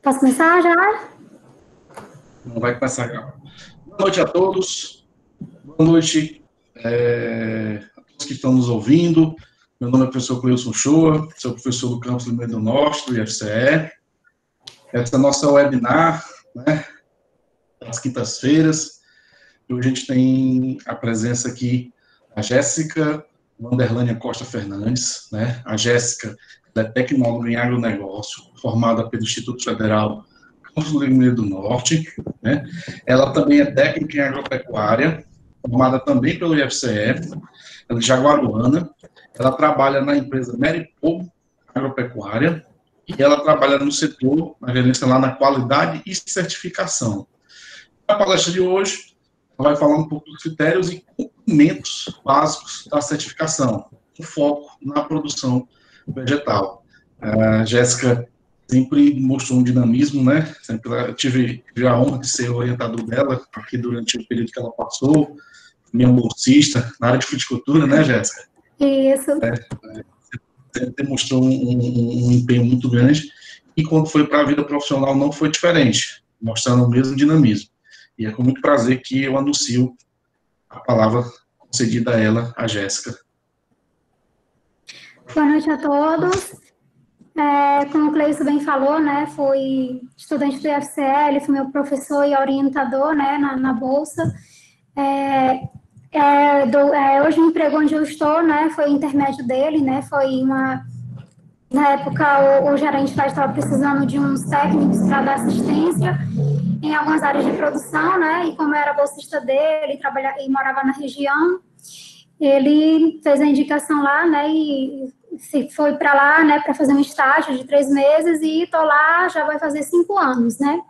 Posso começar já? Não vai começar agora. Boa noite a todos. Boa noite a todos que estão nos ouvindo. Meu nome é o professor Cleilson Shoa, sou professor do campus do Meio do Norte, do IFCE. Essa é a nossa webinar, né, às quintas-feiras. Hoje a gente tem a presença aqui da Jéssica Vanderlânia Costa Fernandes, né? A Jéssica é tecnóloga em agronegócio, formada pelo Instituto Federal Campus do Rio Grande do Norte, né? Ela também é técnica em agropecuária, formada também pelo IFCE, ela é de Jaguaruana. Ela trabalha na empresa Meripogo Agropecuária e ela trabalha no setor, na gerência lá na qualidade e certificação. Na palestra de hoje, ela vai falar um pouco dos critérios e cumprimentos básicos da certificação, com foco na produção vegetal. A Jéssica sempre mostrou um dinamismo, né? Sempre tive a honra de ser orientador dela aqui durante o período que ela passou, minha bolsista na área de fruticultura, né, Jéssica? Isso. Sempre demonstrou um empenho muito grande e quando foi para a vida profissional não foi diferente, mostrando o mesmo dinamismo. E é com muito prazer que eu anuncio a palavra concedida a ela, a Jéssica. Boa noite a todos. Como o Cleilson bem falou, né, fui estudante do IFCE, fui meu professor e orientador, né, na Bolsa. Hoje o emprego onde eu estou, né, foi intermédio dele, né, na época o gerente lá estava precisando de uns técnicos para dar assistência em algumas áreas de produção, né, e como eu era bolsista dele e morava na região, ele fez a indicação lá, né, e foi para lá, né, para fazer um estágio de 3 meses e estou lá, já vai fazer 5 anos, né.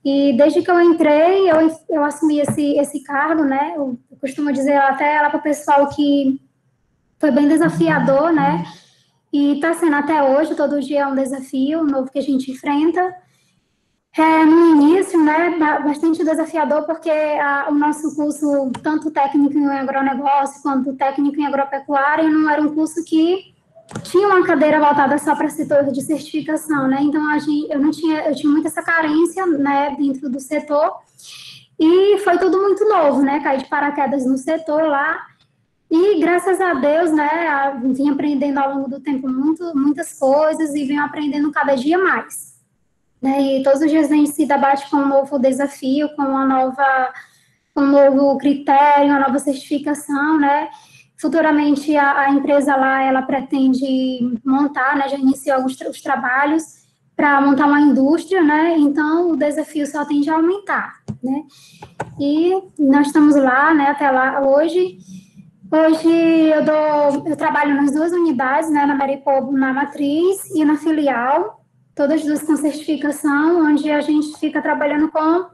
E desde que eu entrei, eu assumi esse cargo, né, eu costumo dizer até lá para o pessoal que foi bem desafiador, né, e está sendo até hoje, todo dia é um desafio novo que a gente enfrenta. No início, né, bastante desafiador, porque o nosso curso, tanto técnico em agronegócio quanto técnico em agropecuária, não era um curso que tinha uma cadeira voltada só para setor de certificação, né, então eu tinha muita essa carência, né, dentro do setor, e foi tudo muito novo, né, caí de paraquedas no setor lá, e graças a Deus, né, vim aprendendo ao longo do tempo muitas coisas e venho aprendendo cada dia mais. E todos os dias a gente se debate com um novo desafio, com um novo critério, uma nova certificação, né? Futuramente a empresa lá, ela pretende montar, né, já iniciou os trabalhos para montar uma indústria, né? Então o desafio só tende a aumentar, né? E nós estamos lá, né, até lá hoje. Hoje eu trabalho nas 2 unidades, né, na Meripogo, na matriz e na filial, todas 2 com certificação, onde a gente fica trabalhando com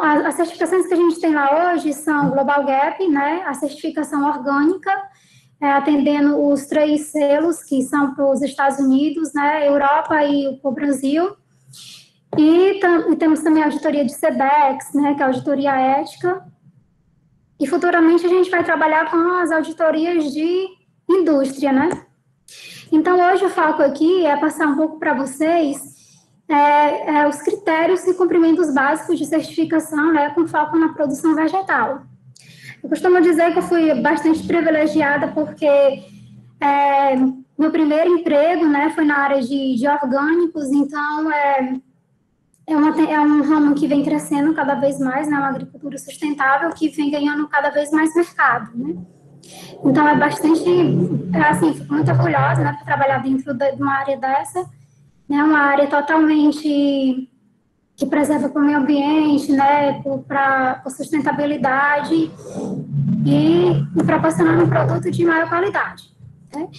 as certificações que a gente tem lá hoje são Global Gap, né, a certificação orgânica, atendendo os 3 selos que são para os Estados Unidos, né, Europa e para o Brasil. E temos também a auditoria de SEDEX, né, que é a auditoria ética. E futuramente a gente vai trabalhar com as auditorias de indústria, né? Então, hoje o foco aqui é passar um pouco para vocês os critérios e cumprimentos básicos de certificação, né, com foco na produção vegetal. Eu costumo dizer que eu fui bastante privilegiada porque meu primeiro emprego, né, foi na área de orgânicos, então é um ramo que vem crescendo cada vez mais, né, uma agricultura sustentável que vem ganhando cada vez mais mercado, né. Então, assim, fico muito orgulhosa, né, por trabalhar dentro de uma área dessa, né, uma área totalmente que preserva o meio ambiente, né, para sustentabilidade e proporcionando um produto de maior qualidade, né.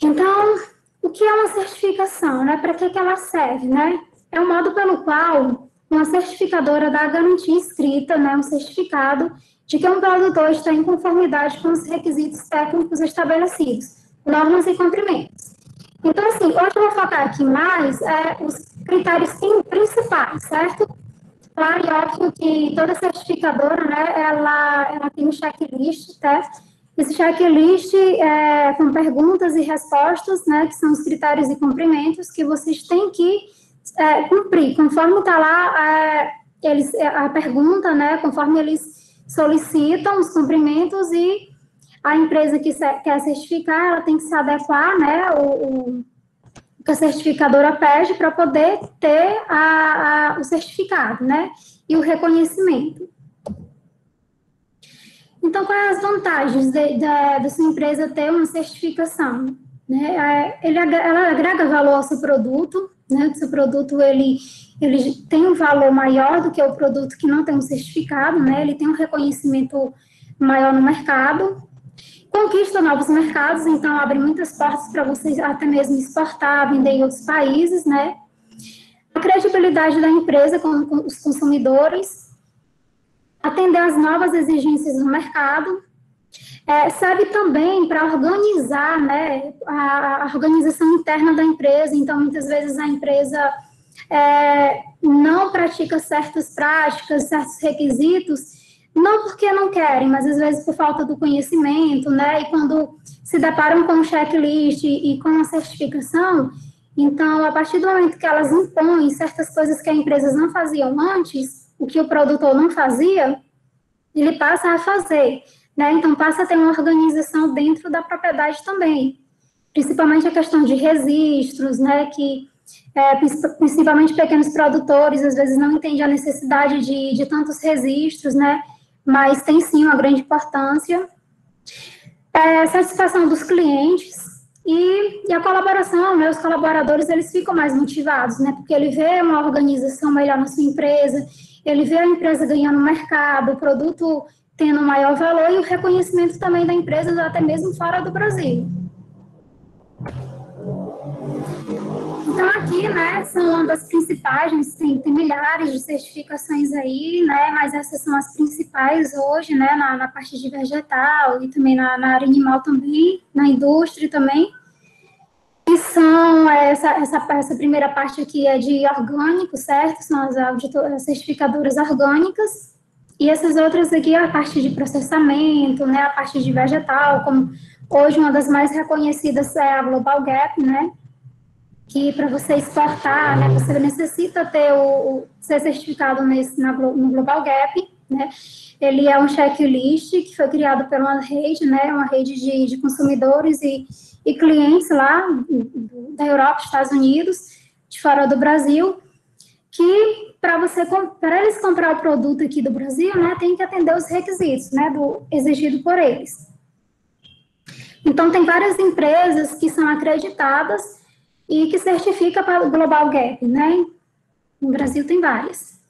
Então, o que é uma certificação, né, para que ela serve, né? É um modo pelo qual uma certificadora dá a garantia escrita, né, um certificado de que um produtor está em conformidade com os requisitos técnicos estabelecidos, normas e cumprimentos. Então, assim, hoje eu vou focar aqui mais os critérios principais, certo? Claro e óbvio que toda certificadora, né, ela tem um checklist, tá? Esse checklist com perguntas e respostas, né, que são os critérios e cumprimentos que vocês têm que cumprir, conforme está lá a pergunta, né, conforme eles solicitam os cumprimentos, e a empresa que quer certificar, ela tem que se adequar, né, o que a certificadora pede para poder ter o certificado, né, e o reconhecimento. Então, quais as vantagens da sua empresa ter uma certificação? Né? Ela agrega valor ao seu produto, né? O seu produto, ele tem um valor maior do que o produto que não tem um certificado, né? Ele tem um reconhecimento maior no mercado, conquista novos mercados, então abre muitas portas para vocês até mesmo exportar, vender em outros países, né? A credibilidade da empresa com os consumidores, atender às novas exigências do mercado, serve também para organizar, né, a organização interna da empresa. Então, muitas vezes a empresa não pratica certas práticas, certos requisitos, não porque não querem, mas às vezes por falta do conhecimento, né, e quando se deparam com um checklist e com a certificação, então, a partir do momento que elas impõem certas coisas que as empresas não faziam antes, o que o produtor não fazia, ele passa a fazer, né? Então, passa a ter uma organização dentro da propriedade também, principalmente a questão de registros, né? Que, principalmente pequenos produtores, às vezes não entendem a necessidade de tantos registros, né? Mas tem, sim, uma grande importância. Satisfação dos clientes e a colaboração, né? Os colaboradores, eles ficam mais motivados, né? Porque ele vê uma organização melhor na sua empresa, ele vê a empresa ganhando mercado, o produto tendo maior valor e o reconhecimento também da empresa, até mesmo fora do Brasil. Então, aqui, né, são uma das principais, tem milhares de certificações aí, né, mas essas são as principais hoje, né, na parte de vegetal e também na área animal também, na indústria também. E são, essa primeira parte aqui é de orgânico, certo? São as certificadoras orgânicas. E essas outras aqui é a parte de processamento, né? A parte de vegetal, como hoje uma das mais reconhecidas é a Global Gap, né? Que para você exportar, né? Você necessita ter ser certificado no Global Gap, né? Ele é um checklist que foi criado por uma rede, né? Uma rede de consumidores e clientes lá da Europa, Estados Unidos, de fora do Brasil, que para eles comprar o produto aqui do Brasil, né, tem que atender os requisitos, né, exigido por eles. Então, tem várias empresas que são acreditadas e que certificam para o Global Gap, né? No Brasil tem várias.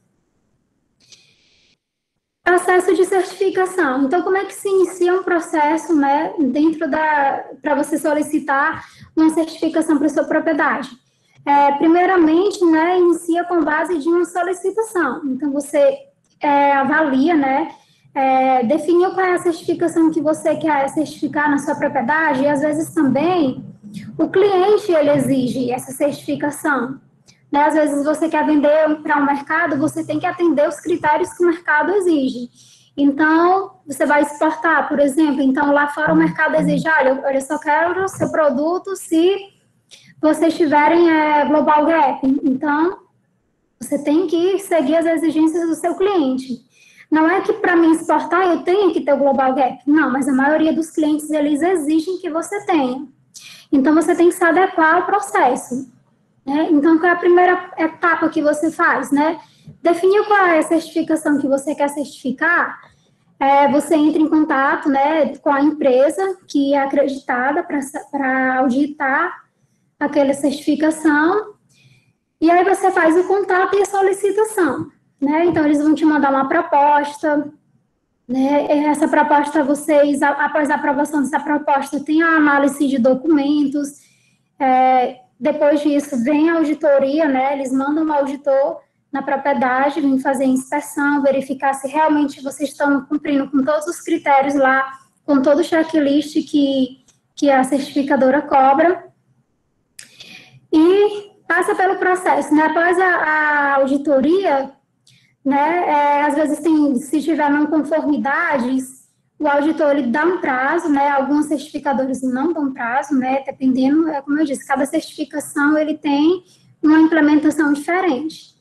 Processo de certificação. Então, como é que se inicia um processo, né, para você solicitar uma certificação para sua propriedade? Primeiramente, né, inicia com base de uma solicitação. Então, você avalia, né, definiu qual é a certificação que você quer certificar na sua propriedade, e às vezes também o cliente, ele exige essa certificação. Né? Às vezes você quer vender para um mercado, você tem que atender os critérios que o mercado exige. Então, você vai exportar, por exemplo, então lá fora o mercado exige, olha, eu só quero o seu produto se vocês tiverem Global Gap. Então, você tem que seguir as exigências do seu cliente. Não é que para mim exportar eu tenho que ter o Global Gap. Não, mas a maioria dos clientes, eles exigem que você tenha. Então, você tem que se adequar ao processo. Né? Então, qual é a primeira etapa que você faz? Né? Definir qual é a certificação que você quer certificar, você entra em contato, né, com a empresa que é acreditada para auditar aquela certificação, e aí você faz o contato e a solicitação. Né? Então, eles vão te mandar uma proposta, né? Essa proposta, após a aprovação dessa proposta, tem a análise de documentos, depois disso, vem a auditoria, né? Eles mandam um auditor na propriedade, vem fazer a inspeção, verificar se realmente vocês estão cumprindo com todos os critérios lá, com todo o checklist que a certificadora cobra, e passa pelo processo, né? Após a auditoria, né? Às vezes, se tiver não conformidades, o auditor, ele dá um prazo, né? Alguns certificadores não dão prazo, né? Dependendo, como eu disse, cada certificação, ele tem uma implementação diferente.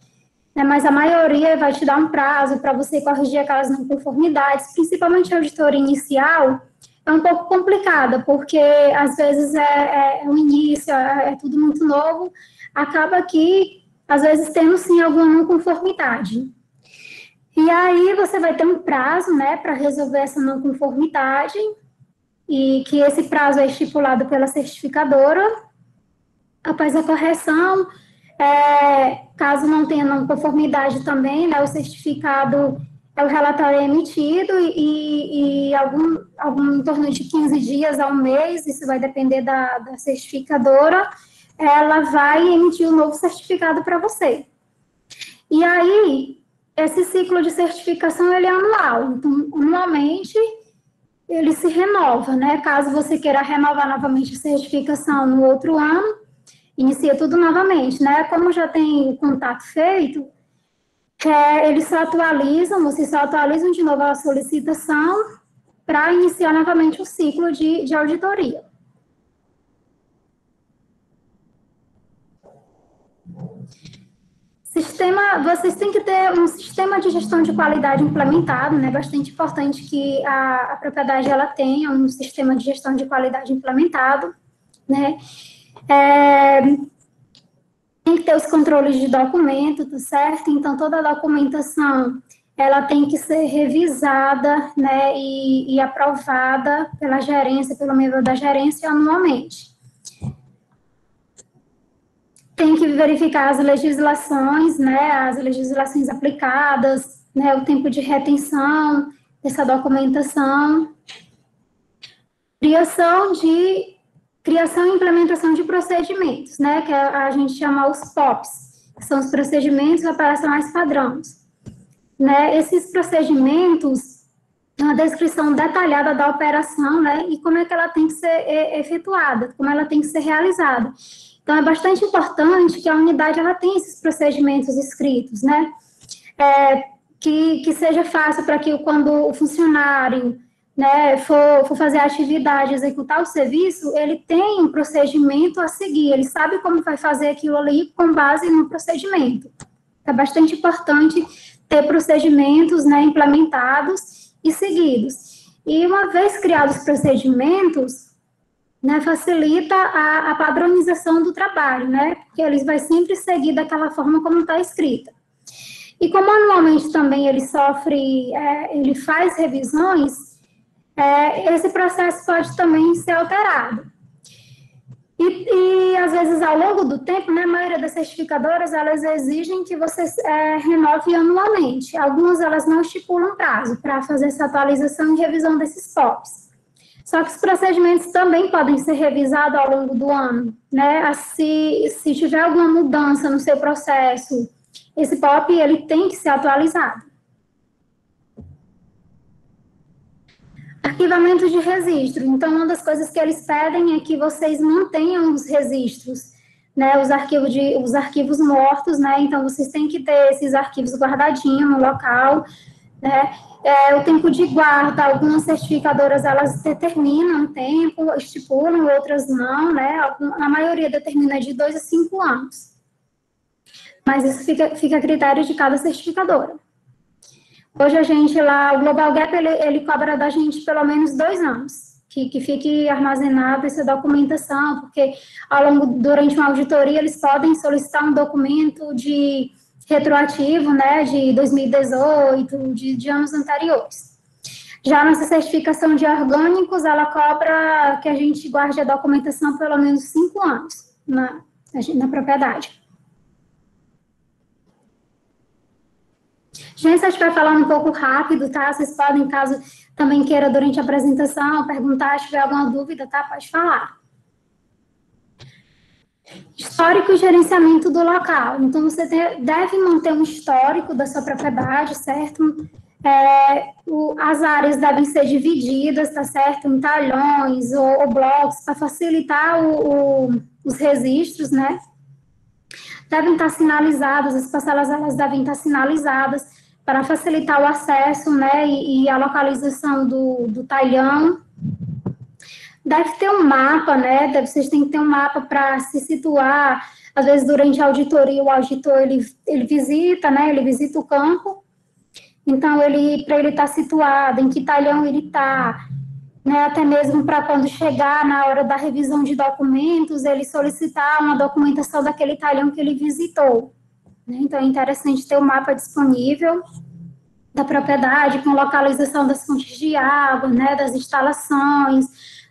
Né? Mas a maioria vai te dar um prazo para você corrigir aquelas não conformidades, principalmente a auditoria inicial, é um pouco complicada, porque às vezes é o início, é tudo muito novo, acaba que, às vezes, tendo sim alguma não conformidade. E aí você vai ter um prazo, né, para resolver essa não conformidade, e que esse prazo é estipulado pela certificadora. Após a correção, caso não tenha não conformidade também, né, o certificado, o relatório é emitido e algum em torno de 15 dias a um mês, isso vai depender da certificadora, ela vai emitir um novo certificado para você. E aí, esse ciclo de certificação, ele é anual, então, anualmente, ele se renova, né? Caso você queira renovar novamente a certificação no outro ano, inicia tudo novamente, né? Como já tem o contato feito, eles só atualizam, vocês só atualizam de novo a solicitação para iniciar novamente o ciclo de auditoria. Vocês têm que ter um sistema de gestão de qualidade implementado, né? Bastante importante que a propriedade ela tenha um sistema de gestão de qualidade implementado, né? Tem que ter os controles de documento, tá certo? Então, toda a documentação, ela tem que ser revisada, né, e aprovada pela gerência, pelo membro da gerência, anualmente. Tem que verificar as legislações, né, as legislações aplicadas, né, o tempo de retenção dessa documentação. Criação e implementação de procedimentos, né, que a gente chama os POPs, que são os procedimentos operacionais padrões. Né, esses procedimentos, uma descrição detalhada da operação, né, e como é que ela tem que ser efetuada, como ela tem que ser realizada. Então, é bastante importante que a unidade, ela tenha esses procedimentos escritos, né, que seja fácil para que quando o funcionário, né, for fazer a atividade, executar o serviço, ele tem um procedimento a seguir, ele sabe como vai fazer aquilo ali com base no procedimento. É bastante importante ter procedimentos, né, implementados e seguidos. E uma vez criados os procedimentos, né, facilita a padronização do trabalho, né, porque eles vai sempre seguir daquela forma como está escrita. E como anualmente também ele ele faz revisões, esse processo pode também ser alterado. E às vezes, ao longo do tempo, né, a maioria das certificadoras, elas exigem que você renove anualmente. Algumas, elas não estipulam prazo para fazer essa atualização e revisão desses POPs. Só que os procedimentos também podem ser revisados ao longo do ano, né? Se tiver alguma mudança no seu processo, esse POP, ele tem que ser atualizado. Arquivamento de registro. Então, uma das coisas que eles pedem é que vocês mantenham os registros, né, os arquivos mortos, né, então vocês têm que ter esses arquivos guardadinhos no local, né, o tempo de guarda, algumas certificadoras, elas determinam o tempo, estipulam, outras não, né, a maioria determina de 2 a 5 anos, mas isso fica a critério de cada certificadora. Hoje a gente lá, o Global Gap, ele cobra da gente pelo menos 2 anos, que fique armazenada essa documentação, porque durante uma auditoria eles podem solicitar um documento de retroativo, né, de 2018, de anos anteriores. Já a nossa certificação de orgânicos, ela cobra que a gente guarde a documentação pelo menos 5 anos na propriedade. Gente, se a gente vai falar um pouco rápido, tá? Vocês podem, caso também queira, durante a apresentação, perguntar, se tiver alguma dúvida, tá? Pode falar. Histórico e gerenciamento do local. Então, você deve manter um histórico da sua propriedade, certo? As áreas devem ser divididas, tá certo? Em talhões ou blocos, para facilitar os registros, né? Devem estar sinalizadas, as parcelas, elas devem estar sinalizadas, para facilitar o acesso, né, e a localização do talhão. deve ter um mapa, né? Vocês têm que ter um mapa para se situar. Às vezes, durante a auditoria, o auditor, ele visita, né? Ele visita o campo. Então, para ele estar situado, em que talhão ele está, né? Até mesmo para quando chegar na hora da revisão de documentos, ele solicitar uma documentação daquele talhão que ele visitou. Né? Então, é interessante ter o mapa disponível da propriedade, com localização das fontes de água, né? Das instalações,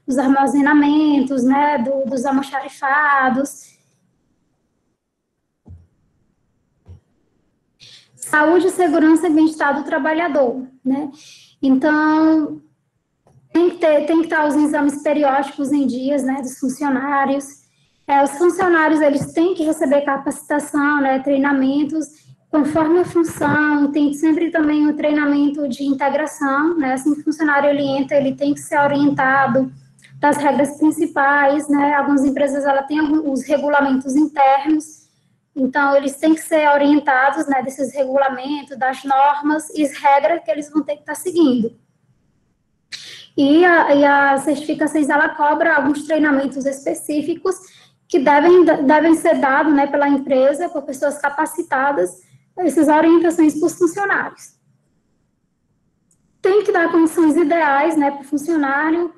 dos armazenamentos, né? Dos almoxarifados. Saúde, segurança e bem-estar do trabalhador, né? Então, tem que estar os exames periódicos em dias, né, dos funcionários. Os funcionários, eles têm que receber capacitação, né, treinamentos, conforme a função, tem sempre também o treinamento de integração, né, assim que o funcionário ele entra, ele tem que ser orientado das regras principais, né, algumas empresas, ela tem os regulamentos internos, então, eles têm que ser orientados, né, desses regulamentos, das normas e as regras que eles vão ter que estar seguindo. E a certificações, ela cobra alguns treinamentos específicos que devem ser dados, né, pela empresa, por pessoas capacitadas, essas orientações para os funcionários. Tem que dar condições ideais, né, para o funcionário,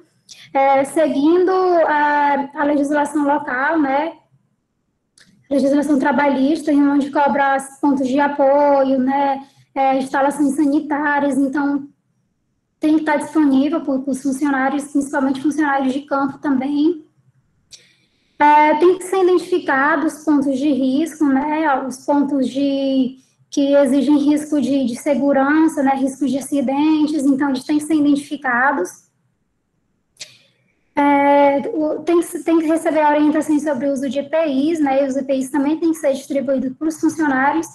seguindo a legislação local, né, legislação trabalhista, onde cobra pontos de apoio, né, instalações sanitárias, então tem que estar disponível para os funcionários, principalmente funcionários de campo também. Tem que ser identificados os pontos de risco, né, os pontos que exigem risco de segurança, né, risco de acidentes, então eles têm que ser identificados. Tem que receber orientações sobre o uso de EPIs, né, e os EPIs também têm que ser distribuídos para os funcionários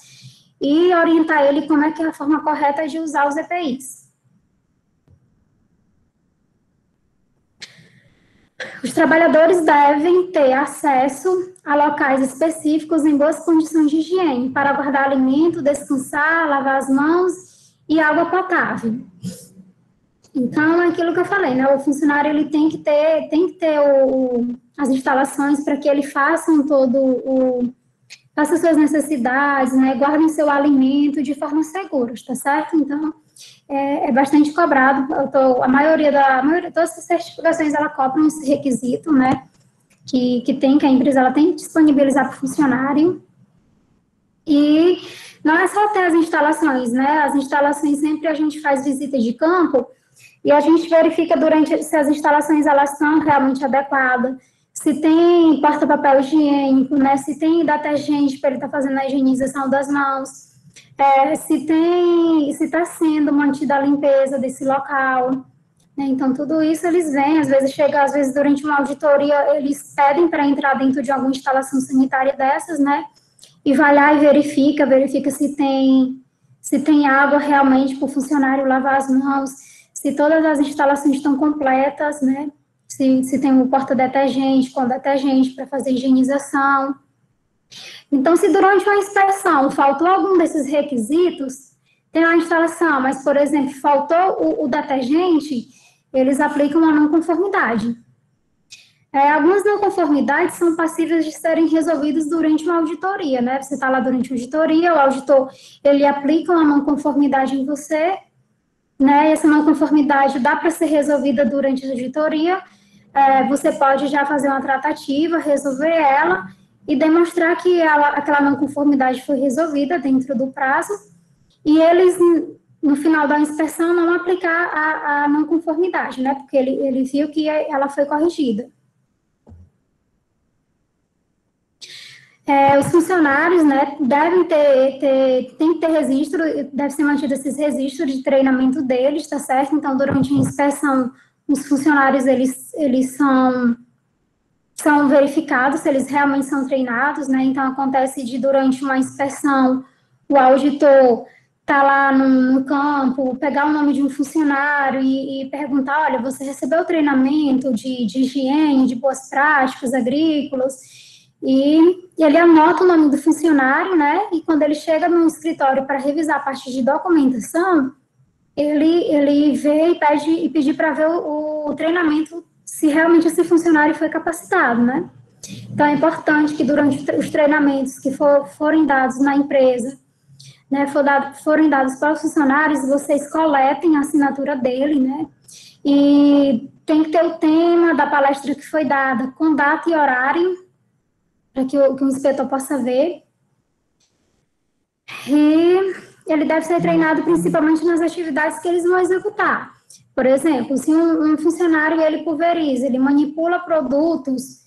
e orientar ele como é que é a forma correta de usar os EPIs. Os trabalhadores devem ter acesso a locais específicos em boas condições de higiene para guardar alimento, descansar, lavar as mãos e água potável. Então, é aquilo que eu falei, né? O funcionário ele tem que ter as instalações para que ele faça faça suas necessidades, né? Guardem seu alimento de forma segura, tá certo? Então, é bastante cobrado. A maioria todas as certificações ela cobram esse requisito, né? Que a empresa ela tem que disponibilizar para o funcionário. E não é só ter as instalações, né? As instalações sempre a gente faz visita de campo. E a gente verifica se as instalações elas estão realmente adequadas, se tem porta-papel higiênico, né, se tem detergente para ele estar fazendo a higienização das mãos, se está sendo mantida a limpeza desse local, né, então tudo isso eles veem, às vezes durante uma auditoria eles pedem para entrar dentro de alguma instalação sanitária dessas, né, e vai lá e verifica se tem água realmente para o funcionário lavar as mãos, se todas as instalações estão completas, né? Se tem um porta-detergente com detergente para fazer higienização. Então, se durante uma inspeção faltou algum desses requisitos, tem uma instalação, mas, por exemplo, faltou o detergente, eles aplicam uma não conformidade. Algumas não conformidades são passíveis de serem resolvidas durante uma auditoria, né? Você está lá durante a auditoria, o auditor, ele aplica uma não conformidade em você, né, essa não conformidade dá para ser resolvida durante a auditoria, você pode já fazer uma tratativa, resolver ela e demonstrar que aquela não conformidade foi resolvida dentro do prazo e eles, no final da inspeção, não aplicar a não conformidade, né, porque ele viu que ela foi corrigida. Os funcionários, né, tem que ter registro, deve ser mantido esses registros de treinamento deles, tá certo? Então, durante a inspeção, os funcionários, eles são verificados se eles realmente são treinados, né? Então, acontece durante uma inspeção, o auditor tá lá no campo, pegar o nome de um funcionário e perguntar, olha, você recebeu treinamento de higiene, de boas práticas agrícolas, e ele anota o nome do funcionário, né, e quando ele chega no escritório para revisar a parte de documentação, ele vê e pedir para ver o treinamento se realmente esse funcionário foi capacitado, né? Então, é importante que durante os treinamentos que forem dados na empresa, né, forem dados para os funcionários, vocês coletem a assinatura dele, né? E tem que ter o tema da palestra que foi dada, com data e horário, para que o inspetor possa ver. E ele deve ser treinado principalmente nas atividades que eles vão executar. Por exemplo, se um funcionário, ele pulveriza, ele manipula produtos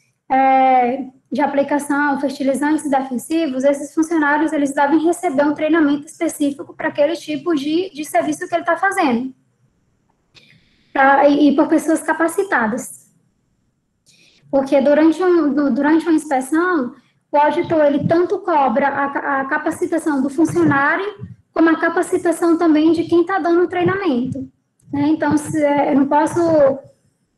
de aplicação, fertilizantes defensivos, esses funcionários, eles devem receber um treinamento específico para aquele tipo de serviço que ele está fazendo. E por pessoas capacitadas. Porque durante uma inspeção, o auditor, ele tanto cobra a capacitação do funcionário, como a capacitação também de quem está dando o treinamento. Né? Então, eu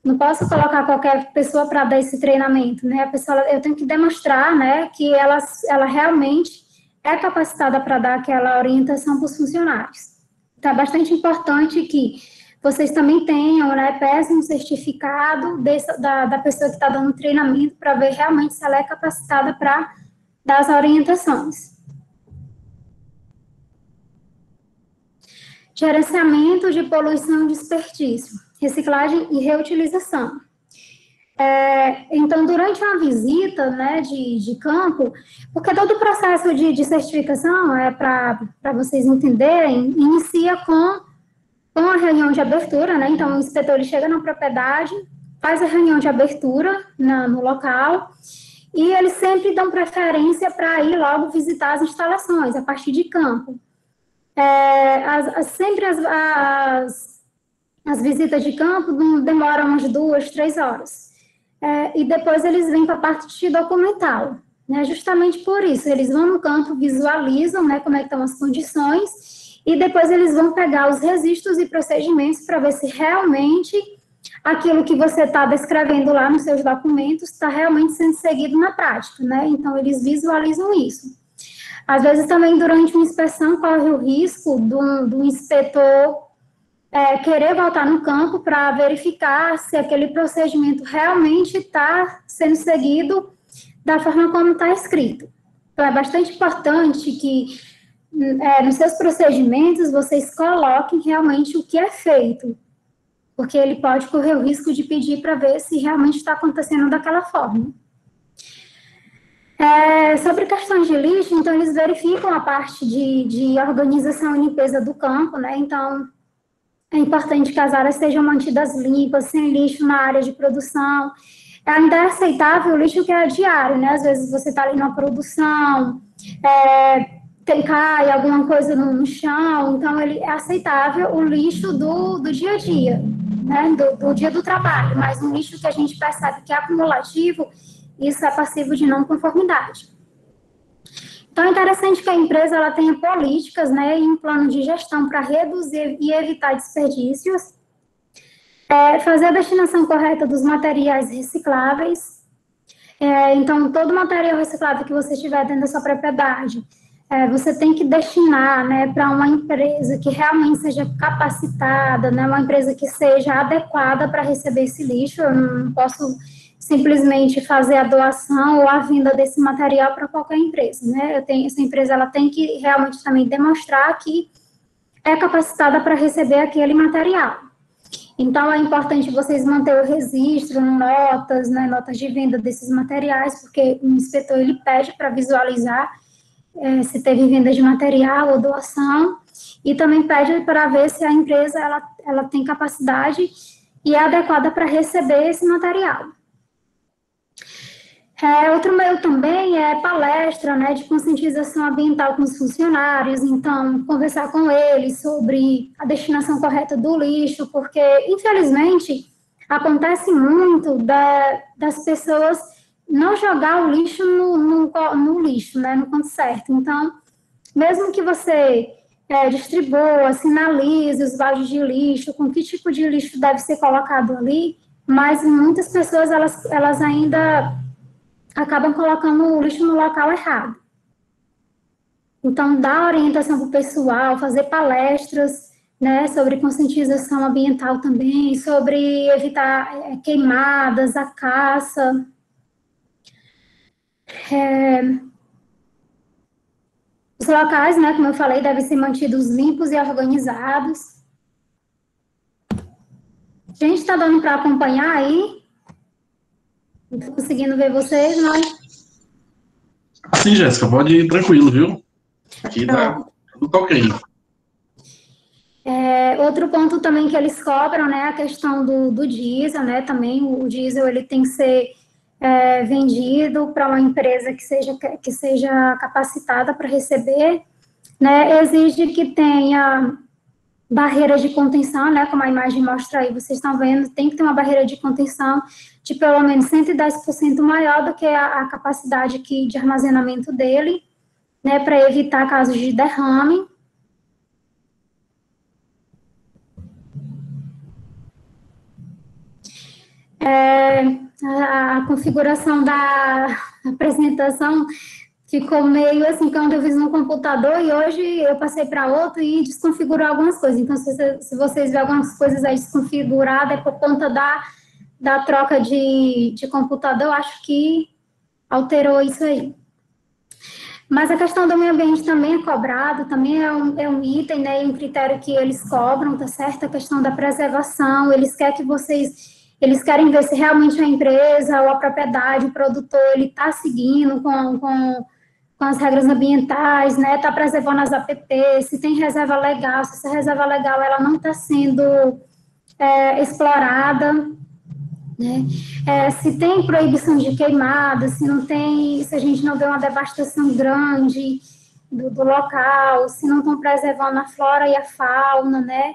não posso colocar qualquer pessoa para dar esse treinamento, né? A pessoa, eu tenho que demonstrar, né, que ela realmente é capacitada para dar aquela orientação para os funcionários. Então, é bastante importante que vocês também tenham, né, peçam um certificado da pessoa que está dando treinamento para ver realmente se ela é capacitada para dar as orientações. Gerenciamento de poluição e desperdício, reciclagem e reutilização. Então, durante uma visita, né, de campo, porque todo o processo de certificação, para vocês entenderem, inicia com a reunião de abertura, né? Então, o inspetor ele chega na propriedade, faz a reunião de abertura no local, e eles sempre dão preferência para ir logo visitar as instalações, a partir de campo. Sempre as visitas de campo demoram umas 2, 3 horas. E depois eles vêm para a parte documental, né? Justamente por isso, eles vão no campo, visualizam, né, como é que estão as condições, e depois eles vão pegar os registros e procedimentos para ver se realmente aquilo que você está descrevendo lá nos seus documentos está realmente sendo seguido na prática, né? Então, eles visualizam isso. Às vezes, também, durante uma inspeção, corre o risco do inspetor querer voltar no campo para verificar se aquele procedimento realmente está sendo seguido da forma como está escrito. Então, é bastante importante que nos seus procedimentos vocês coloquem realmente o que é feito, porque ele pode correr o risco de pedir para ver se realmente está acontecendo daquela forma. Sobre questões de lixo, então, eles verificam a parte de organização e limpeza do campo, né? Então, é importante que as áreas sejam mantidas limpas, sem lixo na área de produção. Ainda é aceitável o lixo que é diário, né? Às vezes você está ali na produção, cai alguma coisa no chão, então ele é aceitável o lixo do dia a dia, né? Do dia do trabalho, mas um lixo que a gente percebe que é acumulativo, isso é passivo de não conformidade. Então, é interessante que a empresa ela tenha políticas, né, e um plano de gestão para reduzir e evitar desperdícios, fazer a destinação correta dos materiais recicláveis. Então, todo material reciclável que você tiver dentro da sua propriedade, você tem que destinar, né, para uma empresa que realmente seja capacitada, né, uma empresa que seja adequada para receber esse lixo. Eu não posso simplesmente fazer a doação ou a venda desse material para qualquer empresa, né? Essa empresa ela tem que realmente também demonstrar que é capacitada para receber aquele material. Então, é importante vocês manter o registro, notas, né, notas de venda desses materiais, porque o inspetor ele pede para visualizar se teve venda de material ou doação, e também pede para ver se a empresa ela tem capacidade e é adequada para receber esse material. Outro meio também é palestra, né, de conscientização ambiental com os funcionários, então, conversar com eles sobre a destinação correta do lixo, porque, infelizmente, acontece muito das pessoas não jogar o lixo no lixo, né, no canto certo. Então, mesmo que você distribua, sinalize os baldes de lixo, com que tipo de lixo deve ser colocado ali, mas muitas pessoas, elas ainda acabam colocando o lixo no local errado. Então, dar orientação para o pessoal, fazer palestras né, sobre conscientização ambiental também, sobre evitar queimadas, a caça. Os locais, né, como eu falei, devem ser mantidos limpos e organizados. A gente está dando para acompanhar aí? Não estou conseguindo ver vocês, mas... Sim, Jéssica, pode ir tranquilo, viu? Aqui tá tudo ok. Outro ponto também que eles cobram, né, a questão do diesel, né, também o diesel ele tem que ser vendido para uma empresa que seja capacitada para receber, né, exige que tenha barreira de contenção, né, como a imagem mostra aí, vocês estão vendo, tem que ter uma barreira de contenção de pelo menos 110% maior do que a capacidade de armazenamento dele, né, para evitar casos de derrame. A configuração da apresentação ficou meio assim, quando eu fiz no computador, e hoje eu passei para outro e desconfigurou algumas coisas. Então, se vocês verem algumas coisas aí desconfiguradas, é por conta da troca de computador, acho que alterou isso aí. Mas a questão do meio ambiente também é cobrado, também é um item, né, um critério que eles cobram, tá certo? A questão da preservação, eles querem ver se realmente a empresa ou a propriedade, o produtor, ele está seguindo com as regras ambientais, né, está preservando as APP, se tem reserva legal, se essa reserva legal ela não está sendo explorada, né? Se tem proibição de queimada, se a gente não vê uma devastação grande do local, se não estão preservando a flora e a fauna, né?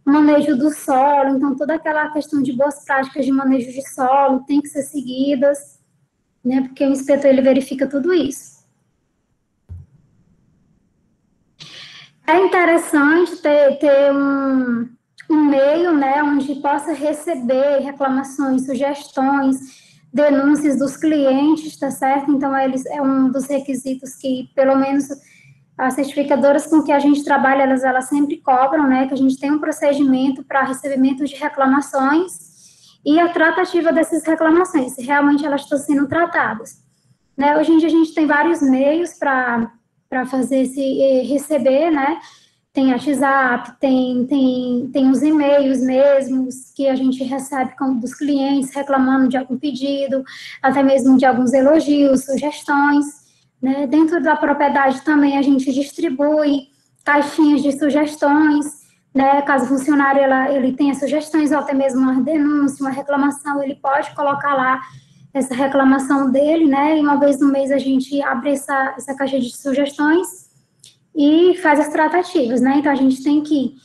Manejo do solo, então toda aquela questão de boas práticas de manejo de solo tem que ser seguidas, né? Porque o inspetor ele verifica tudo isso. É interessante ter um meio, né, onde possa receber reclamações, sugestões, denúncias dos clientes, tá certo? Então, é um dos requisitos que, pelo menos, as certificadoras com que a gente trabalha, elas sempre cobram, né, que a gente tem um procedimento para recebimento de reclamações e a tratativa dessas reclamações, se realmente elas estão sendo tratadas. Né? Hoje em dia, a gente tem vários meios para fazer receber, né? Tem WhatsApp, tem os e-mails mesmos que a gente recebe dos clientes reclamando de algum pedido, até mesmo de alguns elogios, sugestões, né? Dentro da propriedade também a gente distribui caixinhas de sugestões, né? Caso o funcionário ele tenha sugestões ou até mesmo uma denúncia, uma reclamação, ele pode colocar lá essa reclamação dele, né? E uma vez no mês a gente abre essa caixa de sugestões e faz as tratativas, né? Então, a gente tem que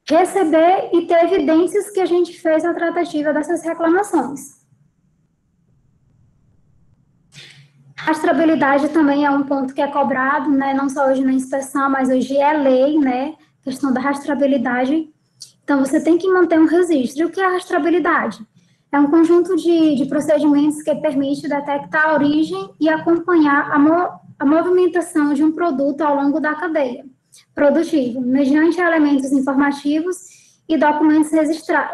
receber e ter evidências que a gente fez a tratativa dessas reclamações. Rastreabilidade também é um ponto que é cobrado, né? Não só hoje na inspeção, mas hoje é lei, né? A questão da rastreabilidade. Então, você tem que manter um registro. E o que é a rastreabilidade? É um conjunto de procedimentos que permite detectar a origem e acompanhar a movimentação de um produto ao longo da cadeia produtiva, mediante elementos informativos e documentos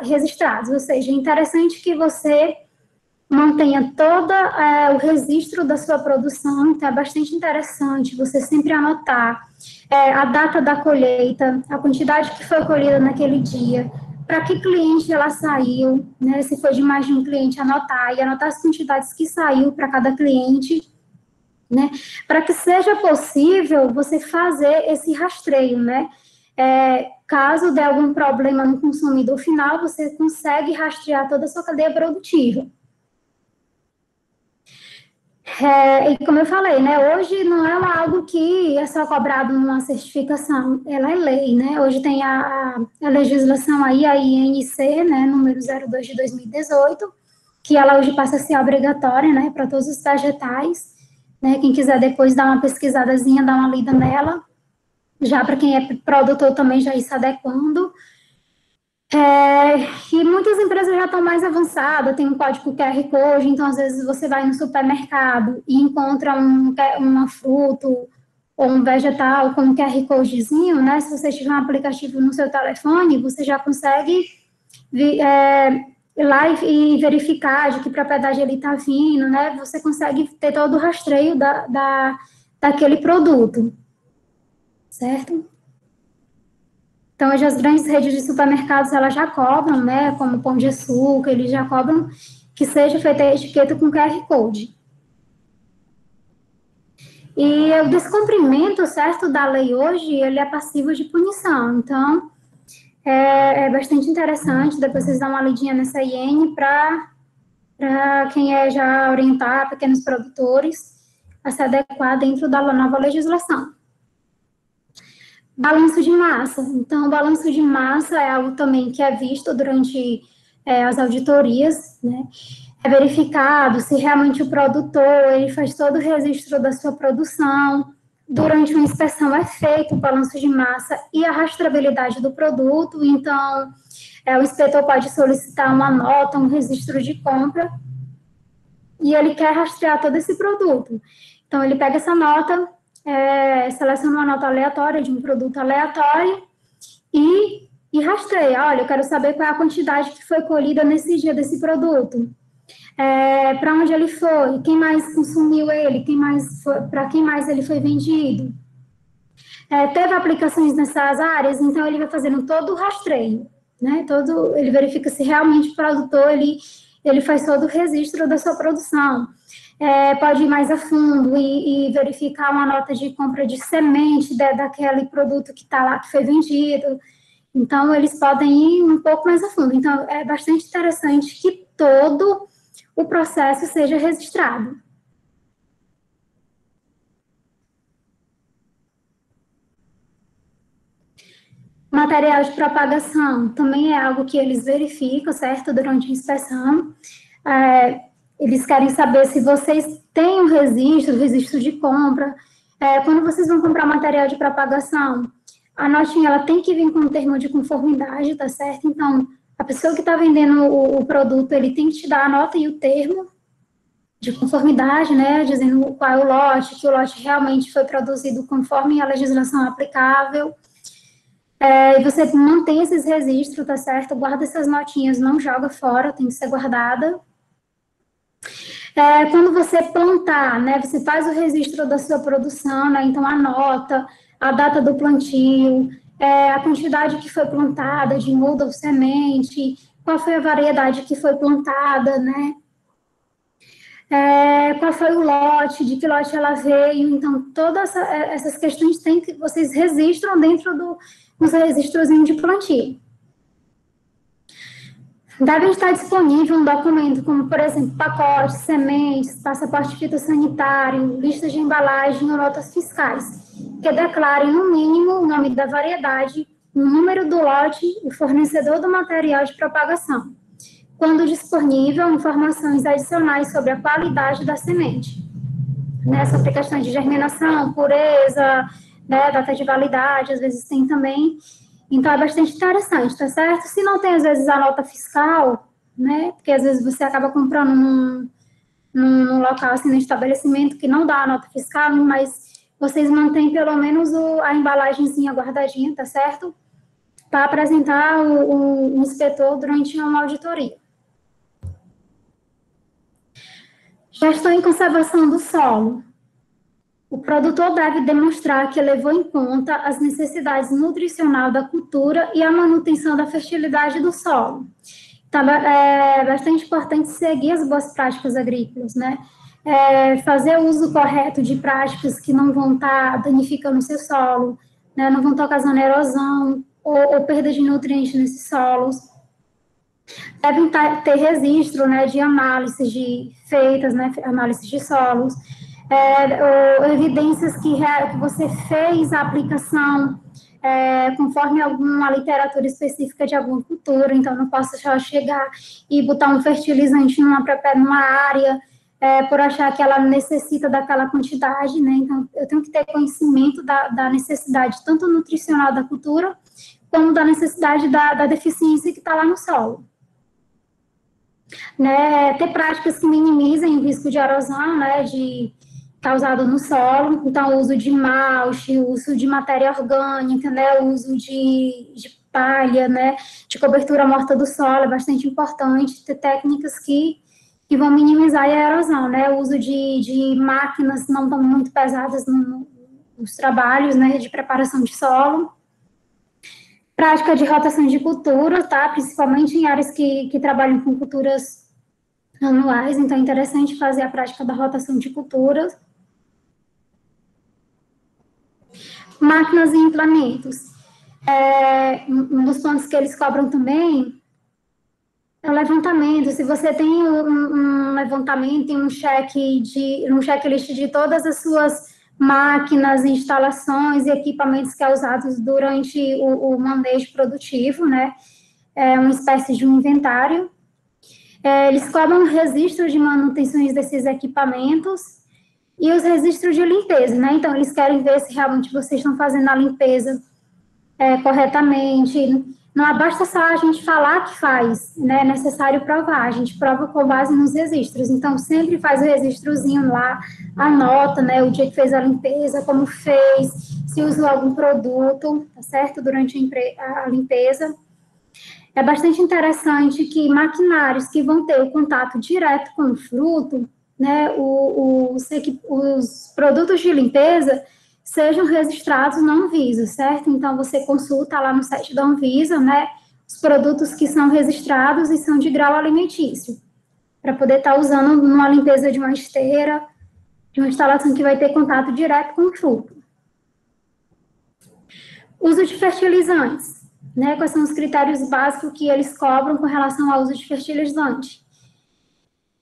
registrados. Ou seja, é interessante que você mantenha todo o registro da sua produção, então é bastante interessante você sempre anotar a data da colheita, a quantidade que foi colhida naquele dia, para que cliente ela saiu, né? Se for de mais de um cliente, anotar as quantidades que saiu para cada cliente, né? Para que seja possível você fazer esse rastreio, né? Caso dê algum problema no consumidor final, você consegue rastrear toda a sua cadeia produtiva. E como eu falei, né, hoje não é algo que é só cobrado numa certificação, ela é lei, né, hoje tem a legislação aí, a INC, né, número 02 de 2018, que ela hoje passa a ser obrigatória, né, para todos os vegetais, né, quem quiser depois dar uma pesquisadazinha, dar uma lida nela, já para quem é produtor também já ir se adequando. E muitas empresas já estão mais avançadas, tem um código QR Code, então às vezes você vai no supermercado e encontra uma fruta ou um vegetal com um QR Codezinho, né? Se você tiver um aplicativo no seu telefone, você já consegue ir lá e verificar de que propriedade ele está vindo, né? Você consegue ter todo o rastreio daquele produto, certo? Então, hoje as grandes redes de supermercados, elas já cobram, né? Como Pão de Açúcar, eles já cobram que seja feita a etiqueta com QR Code. E o descumprimento, certo, da lei hoje, ele é passivo de punição. Então, é bastante interessante, depois vocês dão uma lidinha nessa IN para quem já orientar pequenos produtores a se adequar dentro da nova legislação. Balanço de massa. Então, o balanço de massa é algo também que é visto durante as auditorias, né? É verificado se realmente o produtor, ele faz todo o registro da sua produção. Durante uma inspeção é feito o balanço de massa e a rastreabilidade do produto. Então, o inspetor pode solicitar uma nota, um registro de compra, e ele quer rastrear todo esse produto. Então, ele pega essa nota, seleciona uma nota aleatória de um produto aleatório e rastreia. Olha, eu quero saber qual é a quantidade que foi colhida nesse dia desse produto. Para onde ele foi, quem mais consumiu ele, para quem mais ele foi vendido. Teve aplicações nessas áreas, então ele vai fazendo todo o rastreio, né? Ele verifica se realmente o produtor ele faz todo o registro da sua produção. Pode ir mais a fundo e verificar uma nota de compra de semente daquele produto que está lá, que foi vendido. Então, eles podem ir um pouco mais a fundo. Então, é bastante interessante que todo o processo seja registrado. Material de propagação também é algo que eles verificam, certo? Durante a inspeção. Eles querem saber se vocês têm um registro de compra. Quando vocês vão comprar material de propagação, a notinha ela tem que vir com um termo de conformidade, tá certo? Então, a pessoa que está vendendo o produto, ele tem que te dar a nota e o termo de conformidade, né? Dizendo qual é o lote, que o lote realmente foi produzido conforme a legislação aplicável. E você mantém esses registros, tá certo? Guarda essas notinhas, não joga fora, tem que ser guardada. Quando você plantar, né, você faz o registro da sua produção, né, então anota a data do plantio, a quantidade que foi plantada de muda ou semente, qual foi a variedade que foi plantada, né, qual foi o lote, de que lote ela veio. Então, todas essas questões vocês registram dentro dos registrozinhos de plantio. Deve estar disponível um documento como, por exemplo, pacotes, sementes, passaporte fitossanitário, listas de embalagem ou notas fiscais, que declarem, no mínimo, o nome da variedade, o número do lote e o fornecedor do material de propagação. Quando disponível, informações adicionais sobre a qualidade da semente. Sobre questões de germinação, pureza, né, data de validade, às vezes tem também. Então, é bastante interessante, tá certo? Se não tem, às vezes, a nota fiscal, né, porque às vezes você acaba comprando num local, assim, no estabelecimento, que não dá a nota fiscal, mas vocês mantêm pelo menos a embalagenzinha guardadinha, tá certo? Para apresentar o inspetor durante uma auditoria. Gestão e conservação do solo. O produtor deve demonstrar que levou em conta as necessidades nutricionais da cultura e a manutenção da fertilidade do solo. Então, é bastante importante seguir as boas práticas agrícolas, né? Fazer o uso correto de práticas que não vão estar danificando o seu solo, né? Não vão estar causando erosão ou perda de nutrientes nesses solos. Devem ter registro, né, de análises feitas, né, análises de solos, evidências que você fez a aplicação conforme alguma literatura específica de alguma cultura. Então, não posso só chegar e botar um fertilizante numa área por achar que ela necessita daquela quantidade, né? Então, eu tenho que ter conhecimento da necessidade tanto nutricional da cultura, como da necessidade da deficiência que está lá no solo. Né? Ter práticas que minimizem o risco de erosão, né, de causado no solo, então o uso de mulch, o uso de matéria orgânica, né, o uso de palha, né, de cobertura morta do solo, é bastante importante ter técnicas que vão minimizar a erosão, né, o uso de máquinas não tão muito pesadas nos trabalhos, né, de preparação de solo, prática de rotação de cultura, tá, principalmente em áreas que trabalham com culturas anuais, então é interessante fazer a prática da rotação de culturas. Máquinas e implementos. Um dos pontos que eles cobram também é o levantamento. Se você tem um levantamento e um checklist de todas as suas máquinas, instalações e equipamentos que são usados durante o manejo produtivo, né? É uma espécie de um inventário. Eles cobram registro de manutenções desses equipamentos e os registros de limpeza, né? Então, eles querem ver se realmente vocês estão fazendo a limpeza corretamente. Não basta só a gente falar que faz, né? É necessário provar. A gente prova com base nos registros. Então, sempre faz o registrozinho lá, anota, né? O dia que fez a limpeza, como fez, se usou algum produto, tá certo? Durante a limpeza. É bastante interessante que maquinários que vão ter o contato direto com o fruto, né, os produtos de limpeza sejam registrados na Anvisa, certo? Então, você consulta lá no site da Anvisa, né, os produtos que são registrados e são de grau alimentício, para poder estar usando numa limpeza de uma esteira, de uma instalação que vai ter contato direto com o fruto. Uso de fertilizantes, né, quais são os critérios básicos que eles cobram com relação ao uso de fertilizante?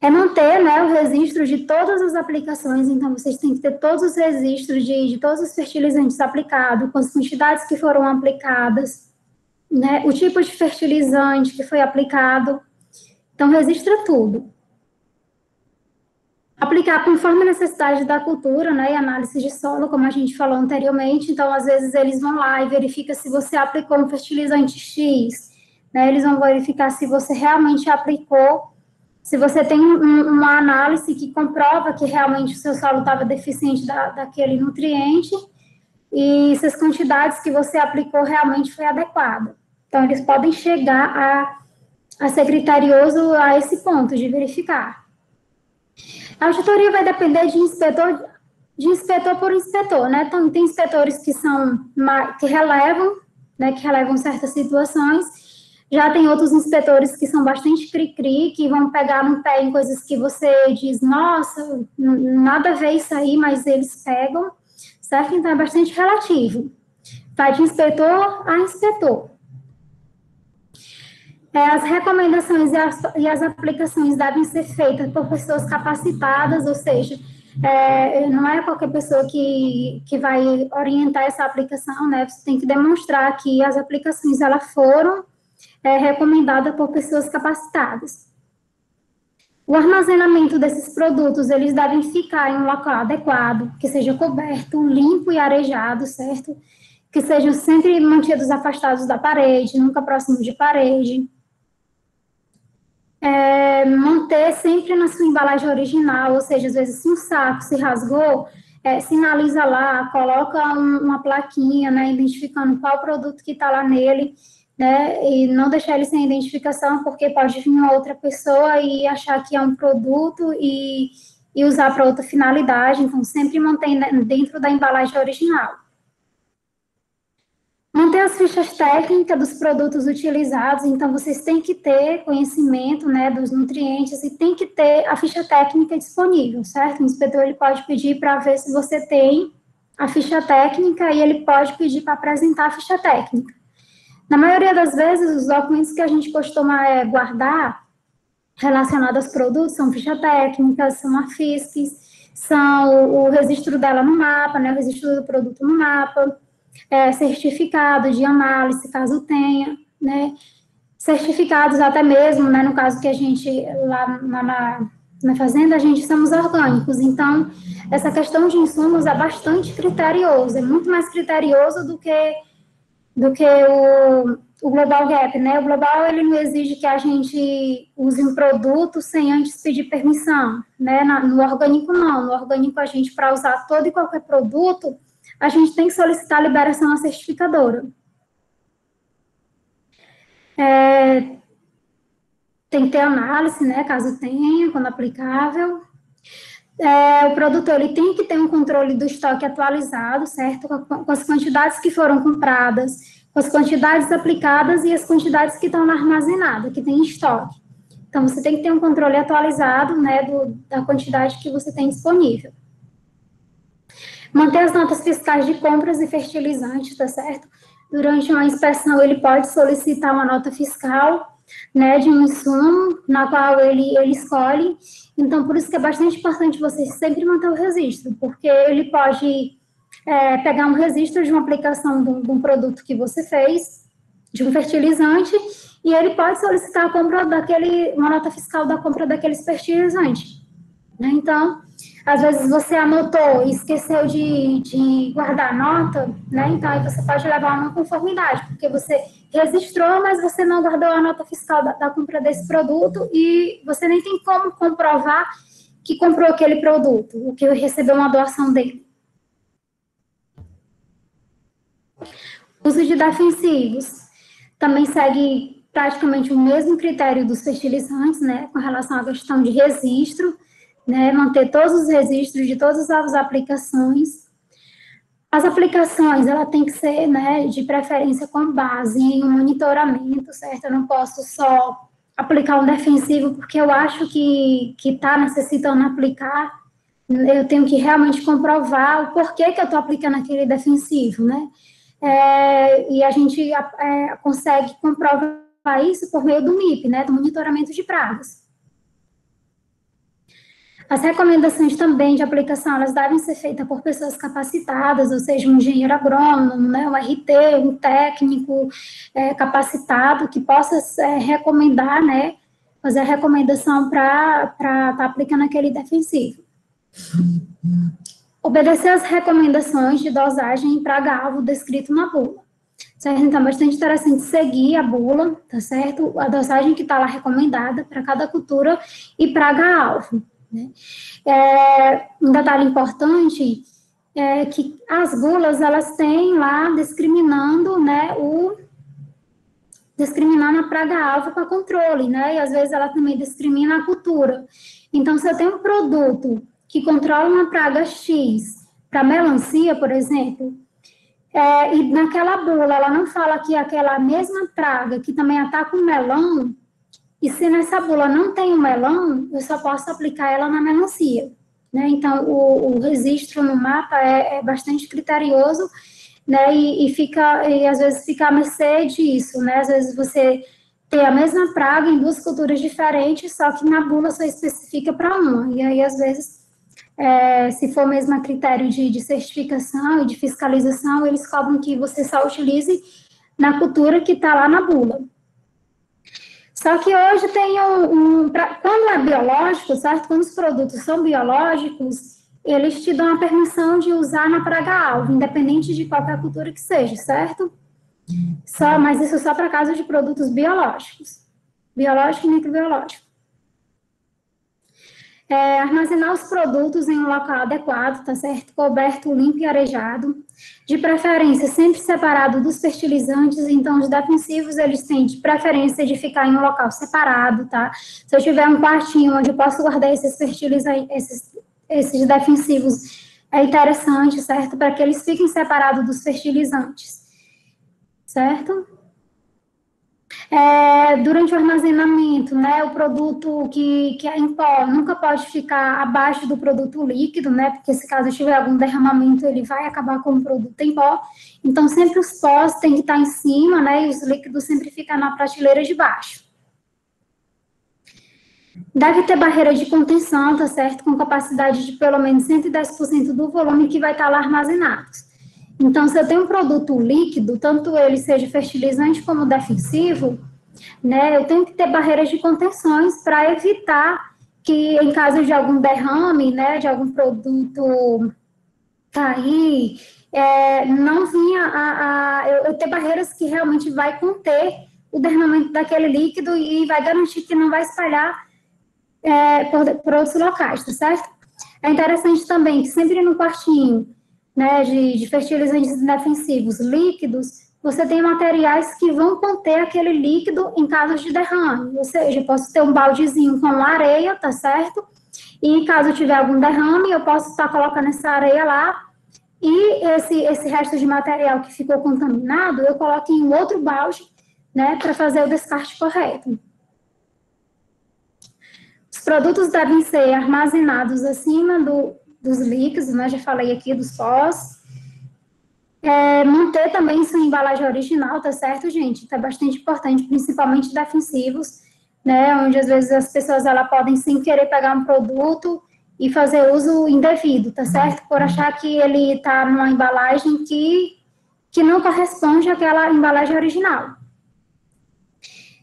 É manter, né, o registro de todas as aplicações, então vocês têm que ter todos os registros de todos os fertilizantes aplicados, com as quantidades que foram aplicadas, né, o tipo de fertilizante que foi aplicado, então registra tudo. Aplicar conforme a necessidade da cultura, né, e análise de solo, como a gente falou anteriormente, então às vezes eles vão lá e verificam se você aplicou um fertilizante X, né, eles vão verificar se você realmente aplicou. Se você tem uma análise que comprova que realmente o seu solo estava deficiente daquele nutriente e se as quantidades que você aplicou realmente foi adequada. Então, eles podem chegar a ser criterioso a esse ponto de verificar. A auditoria vai depender de inspetor por inspetor, né? Então, tem inspetores que relevam certas situações. Já tem outros inspetores que são bastante cri-cri, que vão pegar no pé em coisas que você diz, nossa, nada a ver isso aí, mas eles pegam, certo? Então, é bastante relativo. Vai de inspetor a inspetor. As recomendações e as aplicações devem ser feitas por pessoas capacitadas, ou seja, não é qualquer pessoa que vai orientar essa aplicação, né? Você tem que demonstrar que as aplicações, elas foram recomendada por pessoas capacitadas. O armazenamento desses produtos, eles devem ficar em um local adequado, que seja coberto, limpo e arejado, certo? Que sejam sempre mantidos afastados da parede, nunca próximos de parede. Manter sempre na sua embalagem original, ou seja, às vezes se um saco se rasgou, sinaliza lá, coloca uma plaquinha, né, identificando qual produto que está lá nele, né, e não deixar ele sem identificação, porque pode vir uma outra pessoa e achar que é um produto e usar para outra finalidade, então sempre mantém dentro da embalagem original. Manter as fichas técnicas dos produtos utilizados, então vocês têm que ter conhecimento, né, dos nutrientes e tem que ter a ficha técnica disponível, certo? O inspetor, ele pode pedir para ver se você tem a ficha técnica e ele pode pedir para apresentar a ficha técnica. Na maioria das vezes, os documentos que a gente costuma guardar relacionados aos produtos são ficha técnica, são a FISCs, são o registro dela no mapa, né, o registro do produto no mapa, certificado de análise, caso tenha, né, certificados até mesmo, né, no caso que a gente, lá na fazenda, a gente somos orgânicos, então, essa questão de insumos é bastante criterioso, é muito mais criterioso do que do que o Global Gap, né? O Global, ele não exige que a gente use um produto sem antes pedir permissão, né? No orgânico, não. No orgânico, a gente, para usar todo e qualquer produto, a gente tem que solicitar a liberação à certificadora. Tem que ter análise, né? Caso tenha, quando aplicável. O produtor, ele tem que ter um controle do estoque atualizado, certo? Com as quantidades que foram compradas, com as quantidades aplicadas e as quantidades que estão armazenadas, que tem em estoque. Então, você tem que ter um controle atualizado, né, da quantidade que você tem disponível. Manter as notas fiscais de compras e fertilizantes, tá certo? Durante uma inspeção, ele pode solicitar uma nota fiscal, né, de um insumo, na qual ele escolhe. Então, por isso que é bastante importante você sempre manter o registro, porque ele pode pegar um registro de uma aplicação de um produto que você fez, de um fertilizante, e ele pode solicitar a compra uma nota fiscal da compra daqueles fertilizantes. Né? Então, às vezes você anotou e esqueceu de guardar a nota, né? Então aí você pode levar uma conformidade, porque você registrou, mas você não guardou a nota fiscal da compra desse produto e você nem tem como comprovar que comprou aquele produto, o que recebeu uma doação dele. Uso de defensivos. Também segue praticamente o mesmo critério dos fertilizantes, né? Com relação à questão de registro, né, manter todos os registros de todas as aplicações. As aplicações, ela tem que ser, né, de preferência com base em um monitoramento, certo? Eu não posso só aplicar um defensivo porque eu acho que está necessitando aplicar. Eu tenho que realmente comprovar o porquê que eu estou aplicando aquele defensivo, né? E a gente consegue comprovar isso por meio do MIP, né, do monitoramento de pragas. As recomendações também de aplicação, elas devem ser feitas por pessoas capacitadas, ou seja, um engenheiro agrônomo, né, um RT, um técnico capacitado, que possa recomendar, né, fazer a recomendação para estar aplicando aquele defensivo. Obedecer às recomendações de dosagem em praga-alvo descrito na bula. Certo? Então, é bastante interessante seguir a bula, tá certo? A dosagem que está lá recomendada para cada cultura e praga-alvo. Né? Um detalhe importante é que as bulas, elas têm lá discriminando, né, discriminando a praga-alvo para controle, né, e às vezes ela também discrimina a cultura. Então, se eu tenho um produto que controla uma praga X para melancia, por exemplo, e naquela bula ela não fala que aquela mesma praga que também ataca o melão, e se nessa bula não tem o melão, eu só posso aplicar ela na melancia. Né? Então, o registro no mapa é bastante criterioso, né? E às vezes fica à mercê disso. Né? Às vezes você tem a mesma praga em duas culturas diferentes, só que na bula só especifica para uma. E aí, às vezes, se for mesmo a critério de certificação e de fiscalização, eles cobram que você só utilize na cultura que está lá na bula. Só que hoje tem quando é biológico, certo? Quando os produtos são biológicos, eles te dão a permissão de usar na praga-alvo, independente de qualquer cultura que seja, certo? Mas isso só para casos de produtos biológicos. Biológico e microbiológico. Armazenar os produtos em um local adequado, tá certo? Coberto, limpo e arejado. De preferência, sempre separado dos fertilizantes. Então, os defensivos, eles têm de preferência de ficar em um local separado, tá? Se eu tiver um quartinho onde eu posso guardar esses fertilizantes, esses defensivos, é interessante, certo? Para que eles fiquem separados dos fertilizantes, certo? Durante o armazenamento, né, o produto que é em pó nunca pode ficar abaixo do produto líquido, né, porque se caso tiver algum derramamento, ele vai acabar com o produto em pó. Então, sempre os pós têm que estar em cima, né, e os líquidos sempre ficam na prateleira de baixo. Deve ter barreira de contenção, tá certo, com capacidade de pelo menos 110% do volume que vai estar lá armazenado. Então, se eu tenho um produto líquido, tanto ele seja fertilizante como defensivo, né, eu tenho que ter barreiras de contenções para evitar que, em caso de algum derrame, né, de algum produto cair, não vinha ter barreiras que realmente vai conter o derramamento daquele líquido e vai garantir que não vai espalhar por outros locais, tá certo? É interessante também que sempre no quartinho, né, de fertilizantes defensivos líquidos, você tem materiais que vão conter aquele líquido em caso de derrame, ou seja, eu posso ter um baldezinho com areia, tá certo? E em caso tiver algum derrame, eu posso estar colocando essa areia lá, e esse resto de material que ficou contaminado, eu coloco em um outro balde, né, para fazer o descarte correto. Os produtos devem ser armazenados acima dos líquidos, né, já falei aqui dos pós. Manter também sua embalagem original, tá certo, gente? Tá bastante importante, principalmente defensivos, né, onde às vezes as pessoas podem sem querer pegar um produto e fazer uso indevido, tá certo? Por achar que ele está numa embalagem que não corresponde àquela embalagem original.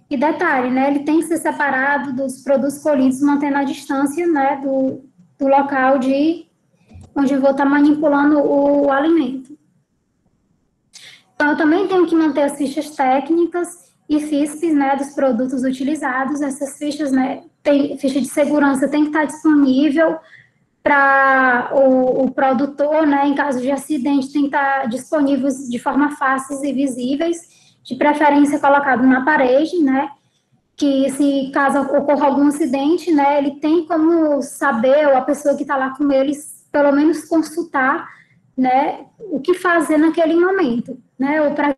E detalhe, né, ele tem que ser separado dos produtos colhidos, mantendo a distância, né, do local onde eu vou estar manipulando o alimento. Então, eu também tenho que manter as fichas técnicas e FISPs, né, dos produtos utilizados. Essas fichas, né, ficha de segurança tem que estar disponível para o produtor, né, em caso de acidente, tem que estar disponíveis de forma fáceis e visíveis, de preferência colocado na parede, né, que se caso ocorra algum acidente, né, ele tem como saber, ou a pessoa que está lá com eles, pelo menos consultar, né, o que fazer naquele momento, né, ou para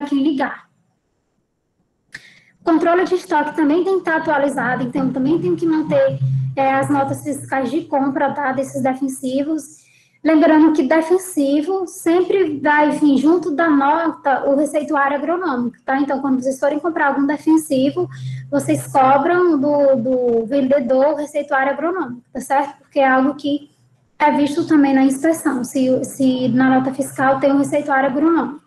quem ligar. O controle de estoque também tem que estar atualizado, então também tem que manter as notas fiscais de compra, tá, desses defensivos. Lembrando que defensivo sempre vai vir junto da nota o receituário agronômico, tá? Então, quando vocês forem comprar algum defensivo, vocês cobram do vendedor o receituário agronômico, tá certo? Porque é algo que é visto também na inspeção, se na nota fiscal tem um receituário agronômico.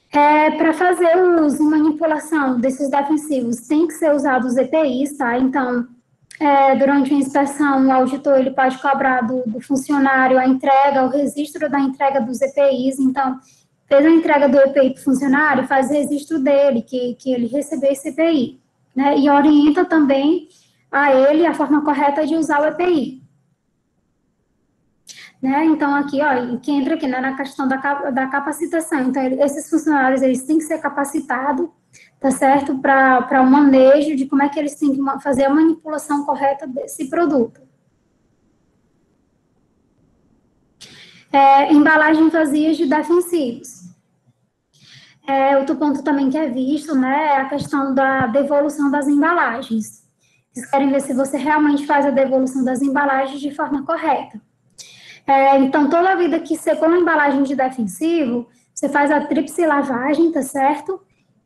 Para fazer o uso e manipulação desses defensivos, tem que ser usado os EPIs, tá? Então, durante a inspeção, o auditor ele pode cobrar do funcionário a entrega, o registro da entrega dos EPIs. Então, fez a entrega do EPI para o funcionário, faz o registro dele, que ele recebeu esse EPI, né? E orienta também a ele a forma correta de usar o EPI. Né? Então, aqui, ó, que entra aqui, né, na questão da capacitação. Então, esses funcionários, eles têm que ser capacitados, tá certo? Para o manejo de como é que eles têm que fazer a manipulação correta desse produto. Embalagem vazia de defensivos. Outro ponto também que é visto, né, é a questão da devolução das embalagens. Vocês querem ver se você realmente faz a devolução das embalagens de forma correta. Então, toda vida que secou uma embalagem de defensivo, você faz a tríplice lavagem, tá certo?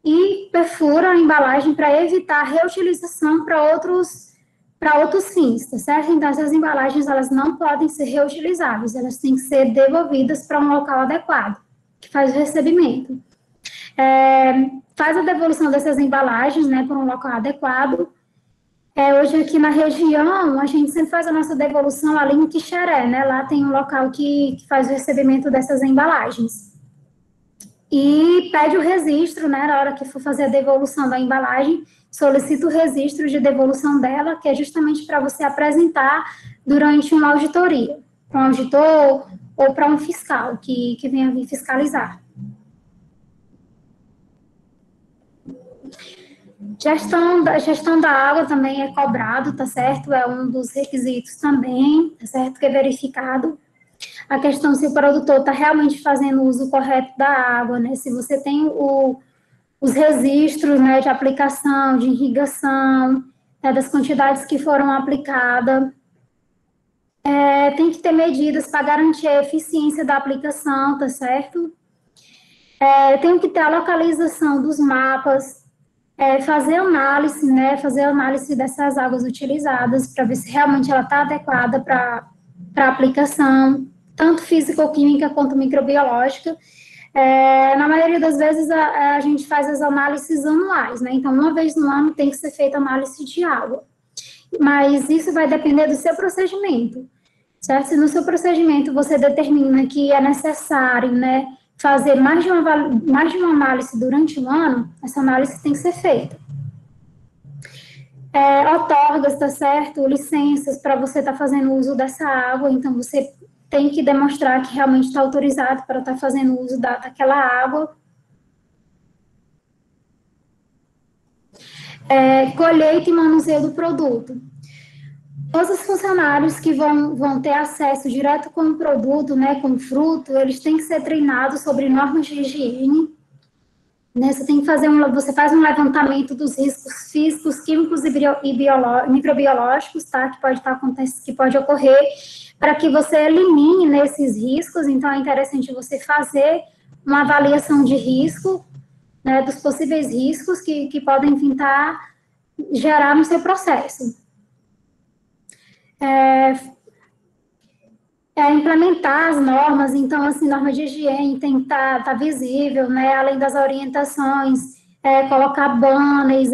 E perfura a embalagem para evitar a reutilização para outros fins, tá certo? Então, essas embalagens, elas não podem ser reutilizáveis, elas têm que ser devolvidas para um local adequado, que faz o recebimento. Faz a devolução dessas embalagens, né, para um local adequado. Hoje aqui na região, a gente sempre faz a nossa devolução ali em Quixeré, né? Lá tem um local que faz o recebimento dessas embalagens. E pede o registro, né? Na hora que for fazer a devolução da embalagem, solicita o registro de devolução dela, que é justamente para você apresentar durante uma auditoria, para um auditor ou para um fiscal que venha vir fiscalizar. Gestão da água também é cobrado, tá certo? É um dos requisitos também, tá certo? Que é verificado. A questão se o produtor está realmente fazendo o uso correto da água, né? Se você tem os registros, né, de aplicação, de irrigação, né, das quantidades que foram aplicadas. Tem que ter medidas para garantir a eficiência da aplicação, tá certo? Tem que ter a localização dos mapas, fazer análise, né, fazer análise dessas águas utilizadas para ver se realmente ela está adequada para aplicação, tanto físico-química quanto microbiológica. Na maioria das vezes a gente faz as análises anuais, né, então uma vez no ano tem que ser feita análise de água, mas isso vai depender do seu procedimento, certo? Se no seu procedimento você determina que é necessário, né, fazer mais de uma análise durante um ano, essa análise tem que ser feita. Outorgas, tá certo? Licenças para você estar fazendo uso dessa água, então você tem que demonstrar que realmente está autorizado para estar fazendo uso daquela água. Colheita e manuseio do produto. Todos os funcionários que vão ter acesso direto com o produto, né, com o fruto, eles têm que ser treinados sobre normas de higiene. Né, você faz um levantamento dos riscos físicos, químicos e microbiológicos, tá, que pode ocorrer, para que você elimine, né, esses riscos. Então, é interessante você fazer uma avaliação de risco, né, dos possíveis riscos que podem tentar gerar no seu processo. Implementar as normas, então, assim, norma de higiene tem que estar visível, né, além das orientações, colocar banners,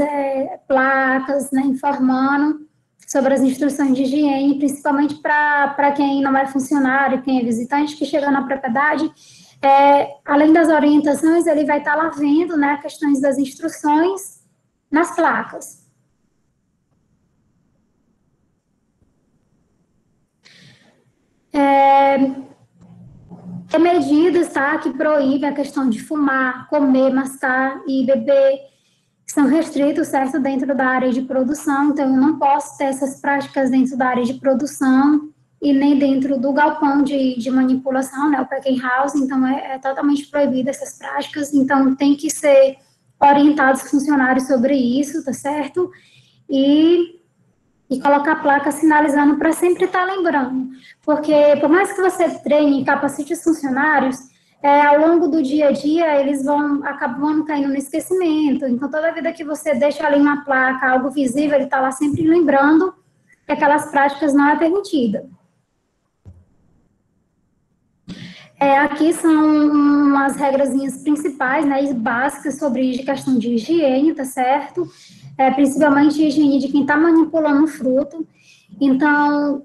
placas, né, informando sobre as instruções de higiene, principalmente para quem não é funcionário, quem é visitante, que chega na propriedade, além das orientações, ele vai estar lá vendo, né, questões das instruções nas placas. Tem medidas, tá, que proíbem a questão de fumar, comer, mascar e beber, que são restritos, certo, dentro da área de produção. Então, eu não posso ter essas práticas dentro da área de produção e nem dentro do galpão de manipulação, né, o packing house. Então, é totalmente proibido essas práticas. Então, tem que ser orientados os funcionários sobre isso, tá certo? E colocar a placa sinalizando para sempre estar lembrando. Porque, por mais que você treine e capacite os funcionários, ao longo do dia a dia, eles acabam caindo no esquecimento. Então, toda vida que você deixa ali uma placa, algo visível, ele está lá sempre lembrando que aquelas práticas não é permitida. Aqui são umas regrazinhas principais, né, básicas sobre questão de higiene, tá certo? Principalmente higiene de quem está manipulando o fruto. Então,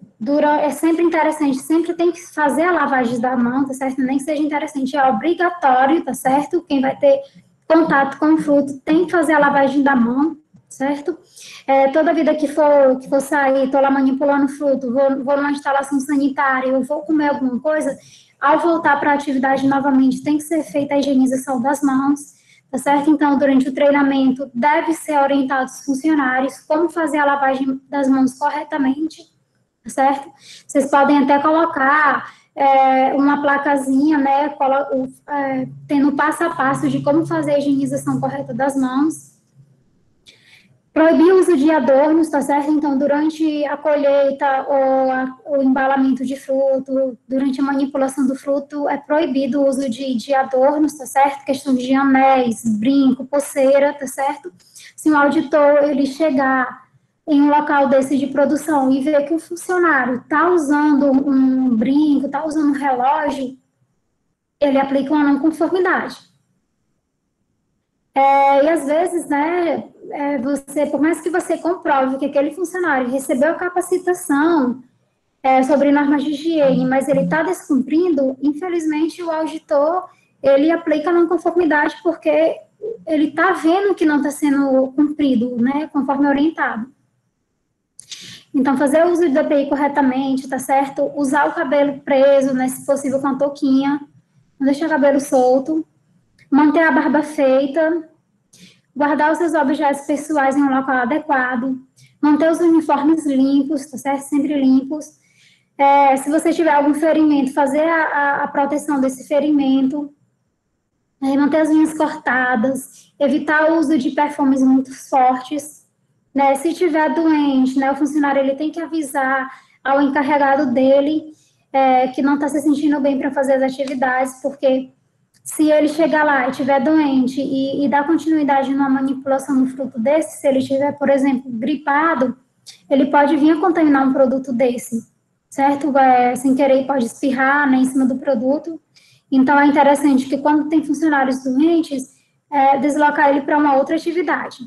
é sempre interessante, sempre tem que fazer a lavagem da mão, tá certo? Nem que seja interessante, é obrigatório, tá certo? Quem vai ter contato com o fruto tem que fazer a lavagem da mão, certo? Toda vida que for sair, estou lá manipulando o fruto, vou numa instalação sanitária, eu vou comer alguma coisa, ao voltar para a atividade novamente, tem que ser feita a higienização das mãos, tá certo? Então, durante o treinamento, deve ser orientado os funcionários como fazer a lavagem das mãos corretamente, tá certo? Vocês podem até colocar uma placazinha, né, tendo passo a passo de como fazer a higienização correta das mãos. Proibir o uso de adornos, tá certo? Então, durante a colheita ou o embalamento de fruto, durante a manipulação do fruto, é proibido o uso de adornos, tá certo? Questão de anéis, brinco, pulseira, tá certo? Se um auditor, ele chegar em um local desse de produção e ver que o funcionário está usando um brinco, está usando um relógio, ele aplica uma não conformidade. E às vezes, né, por mais que você comprove que aquele funcionário recebeu a capacitação sobre normas de higiene, mas ele está descumprindo, infelizmente o auditor, ele aplica a não conformidade porque ele está vendo que não está sendo cumprido, né, conforme orientado. Então, fazer o uso do EPI corretamente, tá certo? Usar o cabelo preso, né, se possível com a touquinha, não deixar o cabelo solto, manter a barba feita, guardar os seus objetos pessoais em um local adequado, manter os uniformes limpos, tá certo? Sempre limpos. Se você tiver algum ferimento, fazer a proteção desse ferimento, manter as unhas cortadas, evitar o uso de perfumes muito fortes, né? Se tiver doente, né, o funcionário ele tem que avisar ao encarregado dele que não está se sentindo bem para fazer as atividades, porque se ele chegar lá e estiver doente e dar continuidade numa manipulação do fruto desse, se ele estiver, por exemplo, gripado, ele pode vir a contaminar um produto desse, certo? Sem querer, pode espirrar, né, em cima do produto. Então, é interessante que quando tem funcionários doentes, deslocar ele para uma outra atividade.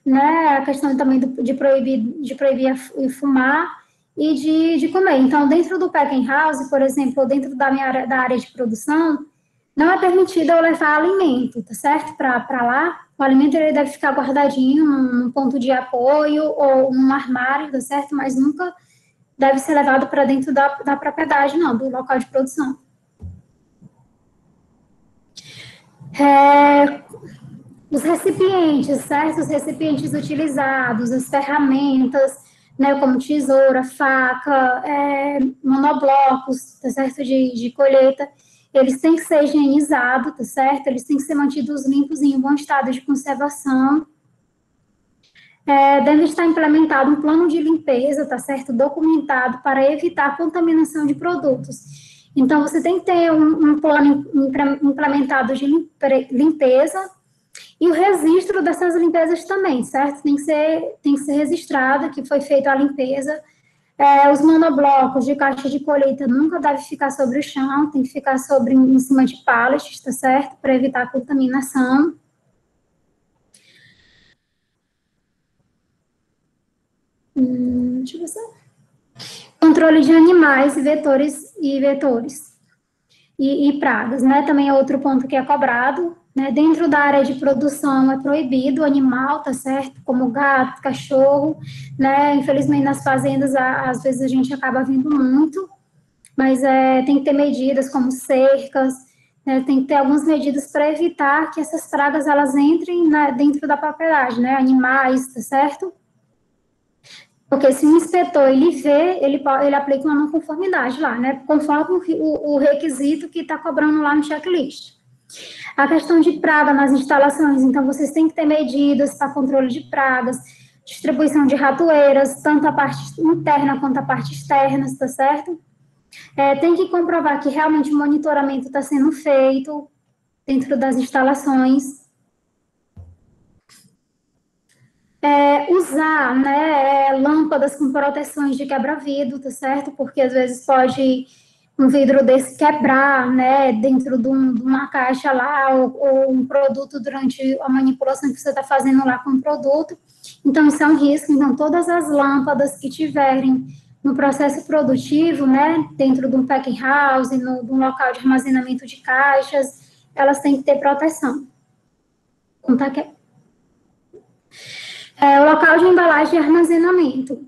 Né? A questão também de proibir fumar e de comer. Então, dentro do packing house, por exemplo, dentro da área de produção, Não é permitido eu levar alimento, tá certo? Para lá. O alimento ele deve ficar guardadinho num ponto de apoio ou num armário, tá certo? Mas nunca deve ser levado para dentro da propriedade, não, do local de produção. Os recipientes, certo? Os recipientes utilizados, as ferramentas, né, como tesoura, faca, monoblocos, tá certo? De colheita, eles têm que ser higienizados, tá certo? Eles têm que ser mantidos limpos e em bom estado de conservação. Deve estar implementado um plano de limpeza, tá certo? Documentado para evitar a contaminação de produtos. Então, você tem que ter um plano implementado de limpeza e o registro dessas limpezas também, certo? Tem que ser registrado que foi feita a limpeza. Os monoblocos de caixa de colheita nunca deve ficar sobre o chão, tem que ficar em cima de pallets, tá certo? Para evitar a contaminação. Deixa eu ver só. Controle de animais e vetores e pragas, né? Também é outro ponto que é cobrado, né? Dentro da área de produção é proibido o animal, tá certo? Como gato, cachorro, né? Infelizmente nas fazendas às vezes a gente acaba vendo muito, mas tem que ter medidas como cercas, né? Tem que ter algumas medidas para evitar que essas pragas elas entrem dentro da propriedade, né? Animais, tá certo? Porque se o inspetor ele vê, ele aplica uma não conformidade lá, né? Conforme o requisito que está cobrando lá no checklist. A questão de praga nas instalações, então vocês têm que ter medidas para controle de pragas, distribuição de ratoeiras, tanto a parte interna quanto a parte externa, tá certo? Tem que comprovar que realmente o monitoramento está sendo feito dentro das instalações. Usar, né, lâmpadas com proteções de quebra-vidro, tá certo? Porque às vezes pode um vidro desse quebrar, né, dentro de uma caixa lá, ou um produto durante a manipulação que você está fazendo lá com o produto. Então, isso é um risco. Então, todas as lâmpadas que tiverem no processo produtivo, né, dentro de um packing house, de um local de armazenamento de caixas, elas têm que ter proteção. Contar que o local de embalagem e armazenamento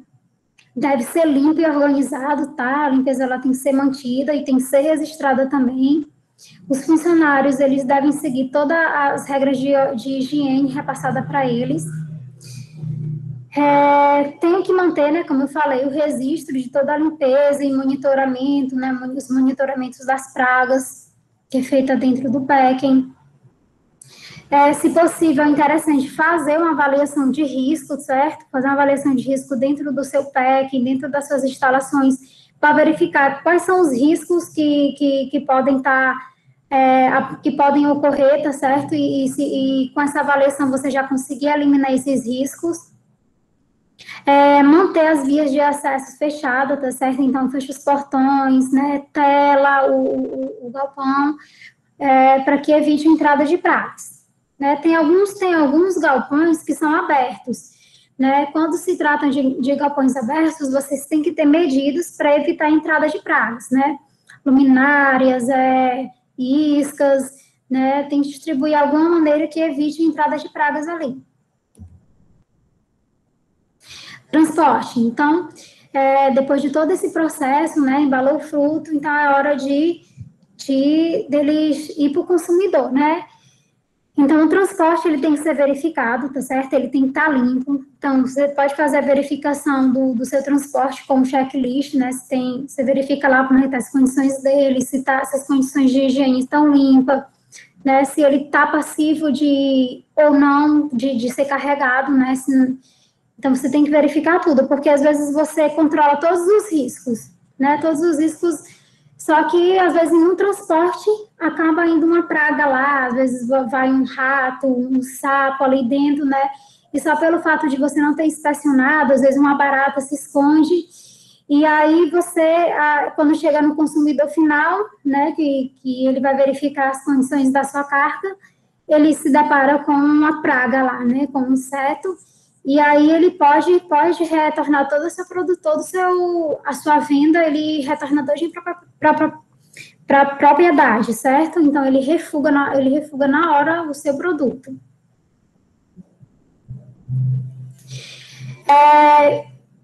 deve ser limpo e organizado, tá? A limpeza ela tem que ser mantida e tem que ser registrada também. Os funcionários, eles devem seguir todas as regras de higiene repassada para eles. Tem que manter, né, como eu falei, o registro de toda a limpeza e monitoramento, né, os monitoramentos das pragas, que é feita dentro do packing. Se possível, é interessante fazer uma avaliação de risco, certo? Fazer uma avaliação de risco dentro do seu packing, dentro das suas instalações, para verificar quais são os riscos que podem estar, que podem ocorrer, tá certo? E com essa avaliação você já conseguir eliminar esses riscos. Manter as vias de acesso fechadas, tá certo? Então, fecha os portões, né? Tela o galpão, para que evite a entrada de pragas. Né, tem alguns galpões que são abertos, né? Quando se trata de galpões abertos, vocês têm que ter medidas para evitar a entrada de pragas, né? Luminárias, iscas, né? Tem que distribuir de alguma maneira que evite a entrada de pragas ali. Transporte. Então, depois de todo esse processo, né? Embalou o fruto, então é hora deles ir para o consumidor, né? Então, o transporte, ele tem que ser verificado, tá certo? Ele tem que estar limpo. Então, você pode fazer a verificação do seu transporte com o checklist, né? Você verifica lá como estão as condições dele, se as condições de higiene estão limpas, né? Se ele está passivo ou não de ser carregado, né? Então, você tem que verificar tudo, porque às vezes você controla todos os riscos, né? Todos os riscos. Só que, às vezes, em um transporte, acaba indo uma praga lá, às vezes vai um rato, um sapo ali dentro, né? E só pelo fato de você não ter inspecionado, às vezes uma barata se esconde, e aí você, quando chega no consumidor final, né, que ele vai verificar as condições da sua carga, ele se depara com uma praga lá, né, com um inseto, e aí ele pode retornar todo o seu produto, a sua venda, ele retorna para para propriedade, certo? Então, ele refuga na hora o seu produto.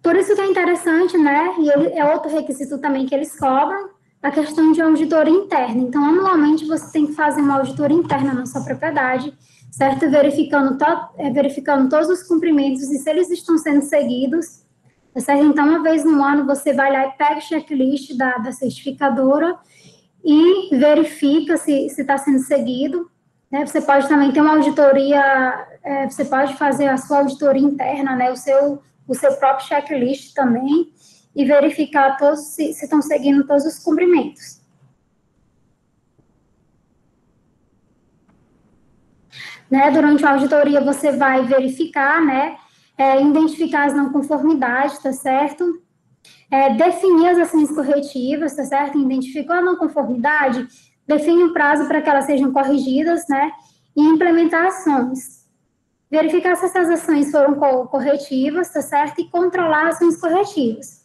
Por isso que é interessante, né? E é outro requisito também que eles cobram, a questão de auditoria interna. Então, anualmente, você tem que fazer uma auditoria interna na sua propriedade, certo? Verificando todos os cumprimentos e se eles estão sendo seguidos, certo? Então, uma vez no ano, você vai lá e pega o checklist da certificadora e verifica se está sendo seguido, né? Você pode também ter uma auditoria, você pode fazer a sua auditoria interna, né? O seu próprio checklist também, e verificar se estão seguindo todos os cumprimentos. Né? Durante a auditoria, você vai verificar, né? Identificar as não conformidades, tá certo? Definir as ações corretivas, tá certo? Identificou a não conformidade, define um prazo para que elas sejam corrigidas, né? E implementar ações. Verificar se essas ações foram corretivas, tá certo? E controlar ações corretivas.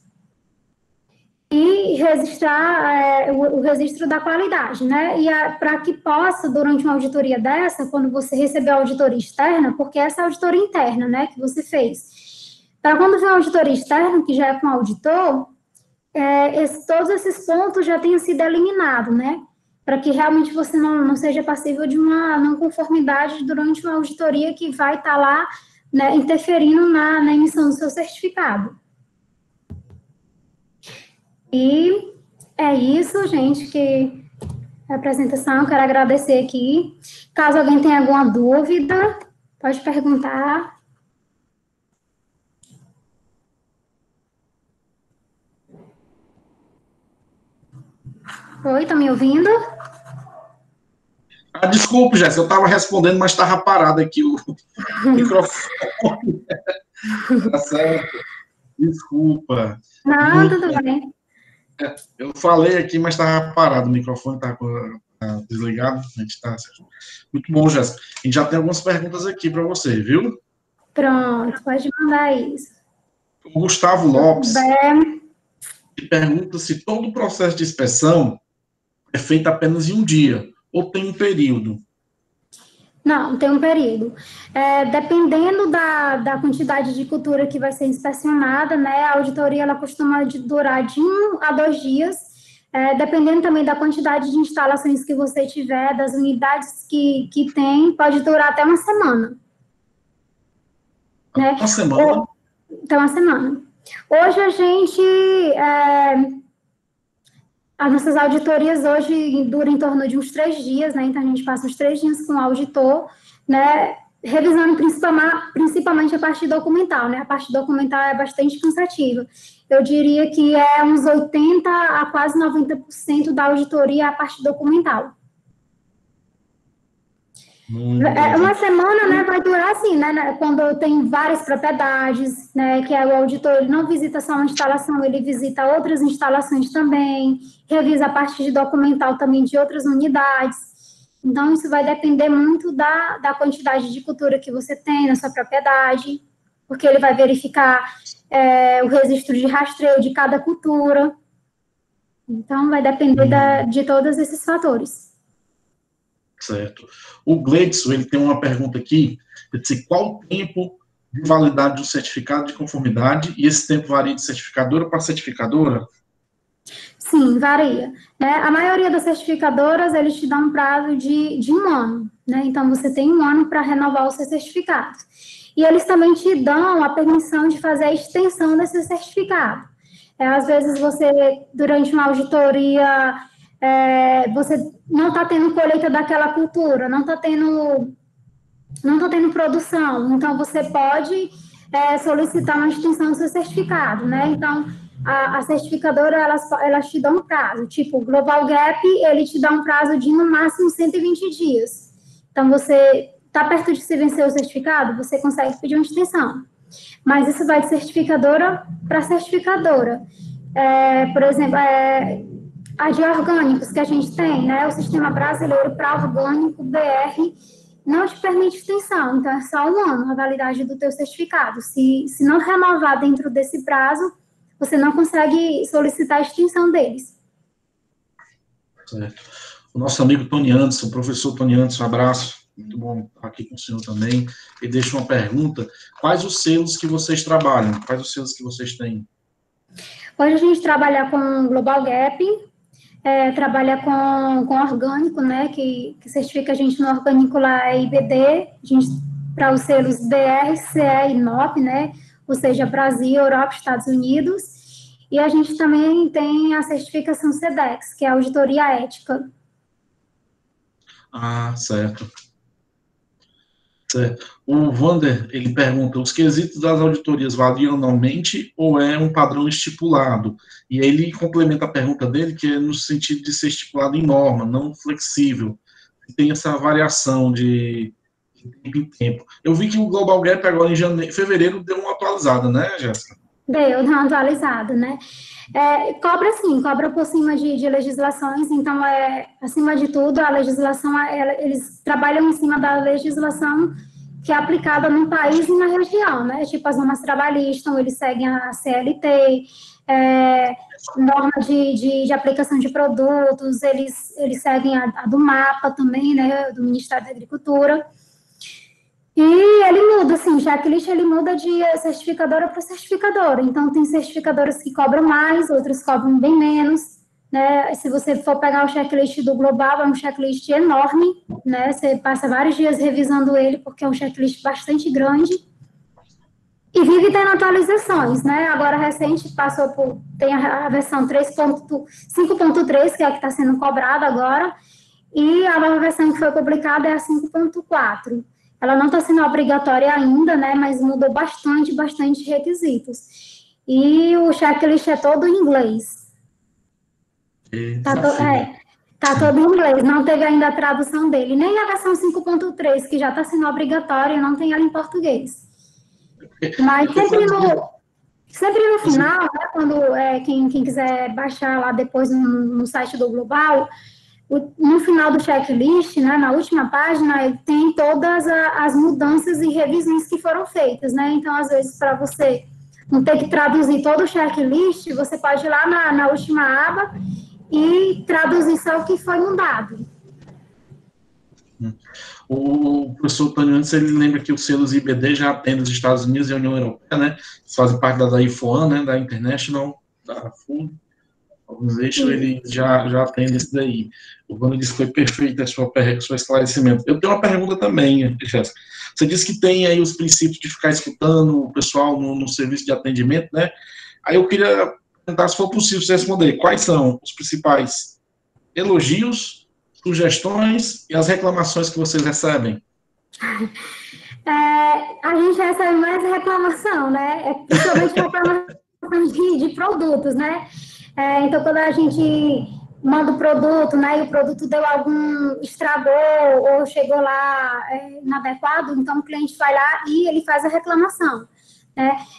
E registrar o registro da qualidade, né? E para que possa, durante uma auditoria dessa, quando você receber a auditoria externa, porque essa é a auditoria interna, né, que você fez. Para quando vier a auditoria externa, que já é com o auditor, todos esses pontos já tenham sido eliminados, né? Para que realmente você não seja passível de uma não conformidade durante uma auditoria que vai estar lá, né, interferindo na emissão do seu certificado. E é isso, gente, que a apresentação, quero agradecer aqui. Caso alguém tenha alguma dúvida, pode perguntar. Oi, tá me ouvindo? Desculpe, Jéssica, eu estava respondendo, mas estava parado aqui o microfone. Tá certo. Desculpa. Não, tudo bem. Eu falei aqui, mas estava parado, o microfone estava desligado. A gente tá certo. Muito bom, Jéssica. A gente já tem algumas perguntas aqui para você, viu? Pronto, pode mandar isso. O Gustavo Lopes pergunta se todo o processo de inspeção é feito apenas em um dia, ou tem um período? Não, tem um período. Dependendo da quantidade de cultura que vai ser inspecionada, né, a auditoria ela costuma durar de 1 a 2 dias, dependendo também da quantidade de instalações que você tiver, das unidades que tem, pode durar até uma semana. Né? Uma semana? Então, uma semana. Hoje a gente... As nossas auditorias hoje duram em torno de uns 3 dias, né? Então, a gente passa uns 3 dias com o auditor, né? Revisando principalmente a parte documental, né? A parte documental é bastante cansativa. Eu diria que é uns 80% a quase 90% da auditoria é a parte documental. Uma semana, né, vai durar assim, né, quando tem várias propriedades, né, que o auditor ele não visita só uma instalação, ele visita outras instalações também, revisa a parte de documental também de outras unidades. Então, isso vai depender muito da quantidade de cultura que você tem na sua propriedade, porque ele vai verificar o registro de rastreio de cada cultura. Então, vai depender de todos esses fatores. Certo. O Gleidson, ele tem uma pergunta aqui, ele diz, qual o tempo de validade do certificado de conformidade, e esse tempo varia de certificadora para certificadora? Sim, varia. Né? A maioria das certificadoras, eles te dão um prazo de 1 ano, né? Então, você tem 1 ano para renovar o seu certificado. E eles também te dão a permissão de fazer a extensão desse certificado. Às vezes, você, durante uma auditoria, você não está tendo colheita daquela cultura, não está tendo produção, então você pode solicitar uma extensão do seu certificado, né? Então, a certificadora, elas te dão um prazo, tipo, o Global Gap, ele te dá um prazo de, no máximo, 120 dias. Então, você está perto de se vencer o certificado, você consegue pedir uma extensão. Mas isso vai de certificadora para certificadora. Por exemplo, a de orgânicos que a gente tem, né? O Sistema Brasileiro para Orgânico, BR, não te permite extensão, então é só 1 ano a validade do teu certificado. Se não renovar dentro desse prazo, você não consegue solicitar a extensão deles. Certo. O nosso amigo Tony Anderson, professor Tony Anderson, um abraço, muito bom estar aqui com o senhor também. Ele deixa uma pergunta: quais os selos que vocês trabalham? Quais os selos que vocês têm? Hoje a gente trabalha com Global Gap, trabalha com orgânico, né, que certifica a gente no orgânico lá é IBD, para os selos BR, CE e NOP, né, ou seja, Brasil, Europa, Estados Unidos, e a gente também tem a certificação SEDEX, que é a auditoria ética. Ah, certo. Certo. O Vander, ele pergunta, os quesitos das auditorias variam anualmente ou é um padrão estipulado? E aí ele complementa a pergunta dele, que é no sentido de ser estipulado em norma, não flexível. Tem essa variação de tempo em tempo. Eu vi que o Global Gap agora em fevereiro deu uma atualizada, né, Jéssica? Deu uma atualizada, né? Cobra sim, cobra por cima de legislações, então, acima de tudo, a legislação, eles trabalham em cima da legislação que é aplicada no país e na região, né? Tipo, as normas trabalhistas, eles seguem a CLT, norma de aplicação de produtos, eles seguem a do MAPA também, né? Do Ministério da Agricultura. E ele muda, assim, o checklist ele muda de certificadora para certificadora. Então, tem certificadoras que cobram mais, outras cobram bem menos, né? Se você for pegar o checklist do Global, é um checklist enorme, né? Você passa vários dias revisando ele, porque é um checklist bastante grande. E vive tendo atualizações, né? Agora, recente, tem a versão 5.3, que é a que está sendo cobrada agora, e a nova versão que foi publicada é a 5.4. Ela não está sendo obrigatória ainda, né, mas mudou bastante requisitos. E o checklist é todo em inglês. Tá todo em inglês, não teve ainda a tradução dele. Nem a versão 5.3, que já está sendo obrigatória, não tem ela em português. Mas sempre no final, né, quando quem quiser baixar lá depois no site do Global, no final do checklist, né, na última página, tem todas as mudanças e revisões que foram feitas, né? Então, às vezes, para você não ter que traduzir todo o checklist, você pode ir lá na última aba e traduzir só o que foi mudado. O professor Tony Anderson, ele lembra que os selos IBD já tem nos Estados Unidos e a União Europeia, né? Eles fazem parte da IFOAN, né? Da International, da Food Organization, ele já tem isso daí. O Vando disse que foi perfeito o seu esclarecimento. Eu tenho uma pergunta também, Jéssica. Você disse que tem aí os princípios de ficar escutando o pessoal no serviço de atendimento, né? Aí eu queria perguntar, se for possível, você responder, quais são os principais elogios, sugestões e as reclamações que vocês recebem? A gente recebe mais reclamação, né? Principalmente reclamação de produtos, né? Então, quando a gente manda o produto, né, e o produto deu algum estragou ou chegou lá inadequado, então o cliente vai lá e ele faz a reclamação.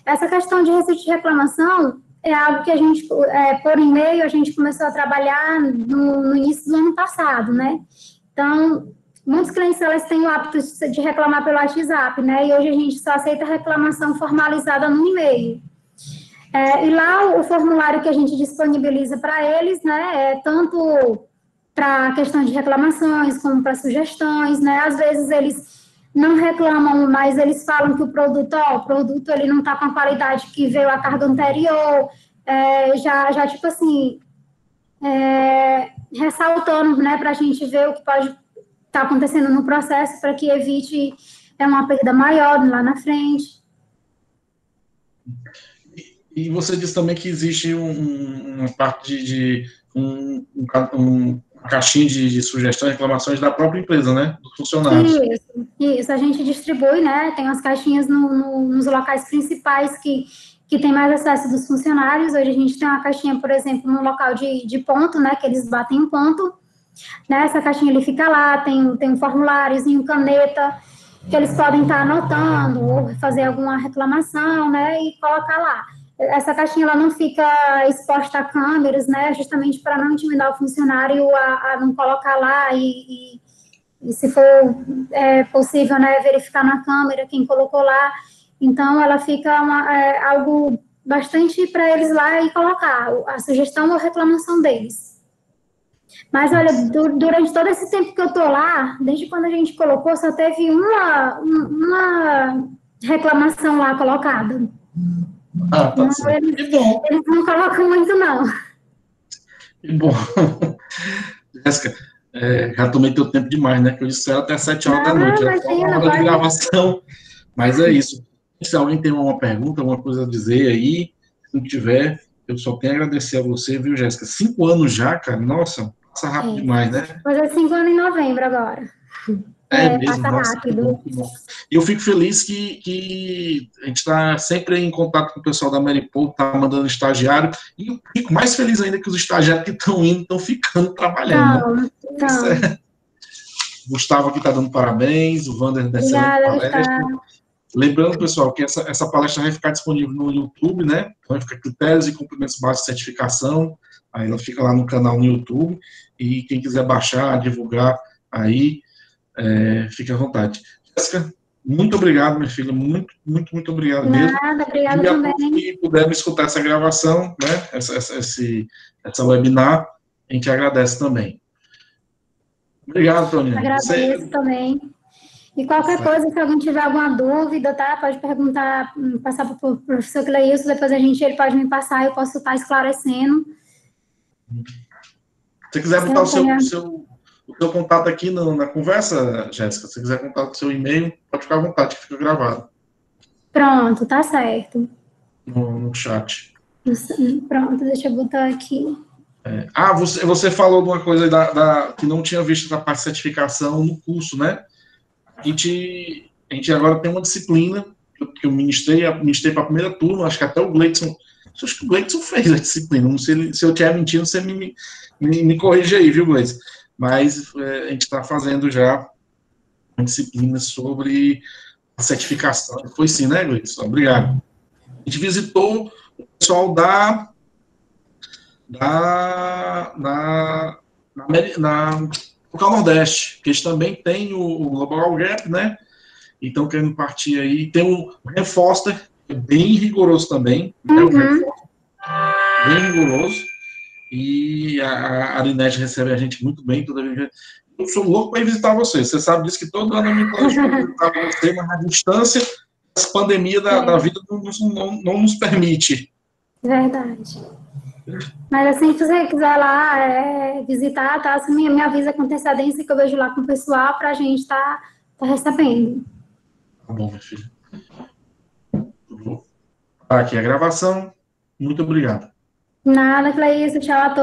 Essa questão de receita de reclamação é algo que a gente, por e-mail, a gente começou a trabalhar no início do ano passado, né? Então, muitos clientes, elas têm o hábito de reclamar pelo WhatsApp, né? E hoje a gente só aceita reclamação formalizada no e-mail. E lá o formulário que a gente disponibiliza para eles, né, é tanto para questão de reclamações como para sugestões, né? Às vezes eles não reclamam, mas eles falam que o produto ele não está com a qualidade que veio a carga anterior, já tipo assim, ressaltando, né, para a gente ver o que pode estar acontecendo no processo para que evite uma perda maior lá na frente. E você disse também que existe uma parte de uma caixinha de sugestões e reclamações da própria empresa, né? Dos funcionários. Isso. A gente distribui, né? Tem as caixinhas nos locais principais que tem mais acesso dos funcionários. Hoje a gente tem uma caixinha, por exemplo, no local de ponto, né? Que eles batem um ponto. Né, essa caixinha ele fica lá, tem um formuláriozinho, caneta, que eles podem estar anotando ou fazer alguma reclamação, né? E colocar lá. Essa caixinha ela não fica exposta a câmeras, né? Justamente para não intimidar o funcionário a não colocar lá e se for possível, né, verificar na câmera quem colocou lá. Então, ela fica algo bastante para eles lá e colocar a sugestão ou reclamação deles. Mas, olha, durante todo esse tempo que eu tô lá, desde quando a gente colocou, só teve uma reclamação lá colocada. Ah, tá Não, certo. eles, Que bom, eles não colocam muito, não. que bom. Jéssica, já tomei teu tempo demais, né? Que eu disse até 7 horas da Não, noite, já foi uma imagina, hora de pode. gravação, mas é isso. Se alguém tem uma pergunta, alguma coisa a dizer aí, se não tiver, eu só tenho a agradecer a você, viu, Jéssica? 5 anos já, cara, nossa, passa rápido É, demais, né? fazer 5 anos em novembro agora. É É, mesmo, passa nossa, que bom, rápido. que bom. E eu fico feliz que a gente está sempre em contato com o pessoal da Maripol, tá mandando estagiário, e eu fico mais feliz ainda que os estagiários que estão indo estão ficando trabalhando, né? Então, Isso então, é, Gustavo aqui está dando parabéns, o Wander da excelente obrigada, palestra. Gustavo. Lembrando, pessoal, que essa palestra vai ficar disponível no YouTube, né? Então, vai ficar critérios e cumprimentos básicos de certificação. Aí ela fica lá no canal no YouTube. E quem quiser baixar, divulgar, aí fique à vontade. Jéssica, muito obrigado, minha filha. Muito, muito, muito obrigado mesmo. Nada, obrigada E a todos também. que puderam escutar essa gravação, né? Essa webinar, a gente agradece também. Obrigado, Toninho. Você. Agradeço também. E qualquer coisa, se alguém tiver alguma dúvida, tá? Pode perguntar, passar para o professor Cleilson, depois ele pode me passar, eu posso estar esclarecendo. Se você quiser Se botar eu tenho... o seu contato aqui na conversa, Jéssica, se você quiser contar o seu e-mail, pode ficar à vontade, que fica gravado Pronto, tá certo. no chat. Pronto, deixa eu botar aqui. Você falou de uma coisa que não tinha visto da parte de certificação no curso, né? A gente agora tem uma disciplina que eu ministrei para a primeira turma, acho que até o Gleidson, acho que o Gleidson fez a disciplina, não sei se eu estiver mentindo, você me corrige aí, viu, Gleidson? Mas a gente está fazendo já uma disciplina sobre a certificação. Foi sim, né, Gleidson? Obrigado. A gente visitou o pessoal local Nordeste, que eles também têm o Global Gap, né? Então, querendo partir aí. Tem o Ren Foster, que é bem rigoroso também, né? O Ren Foster, bem rigoroso. E a Arinete recebe a gente muito bem toda vez. Eu sou louco para ir visitar você. Você sabe disso que todo ano eu me planejo para visitar você, mas a distância, essa pandemia da vida não nos permite. Verdade. Mas assim que você quiser lá visitar, tá? Você me avisa com antecedência que eu vejo lá com o pessoal para a gente tá recebendo. Tá bom, minha filha. Vou parar aqui a gravação. Muito obrigado. Nada, Cleísa, tchau a todos.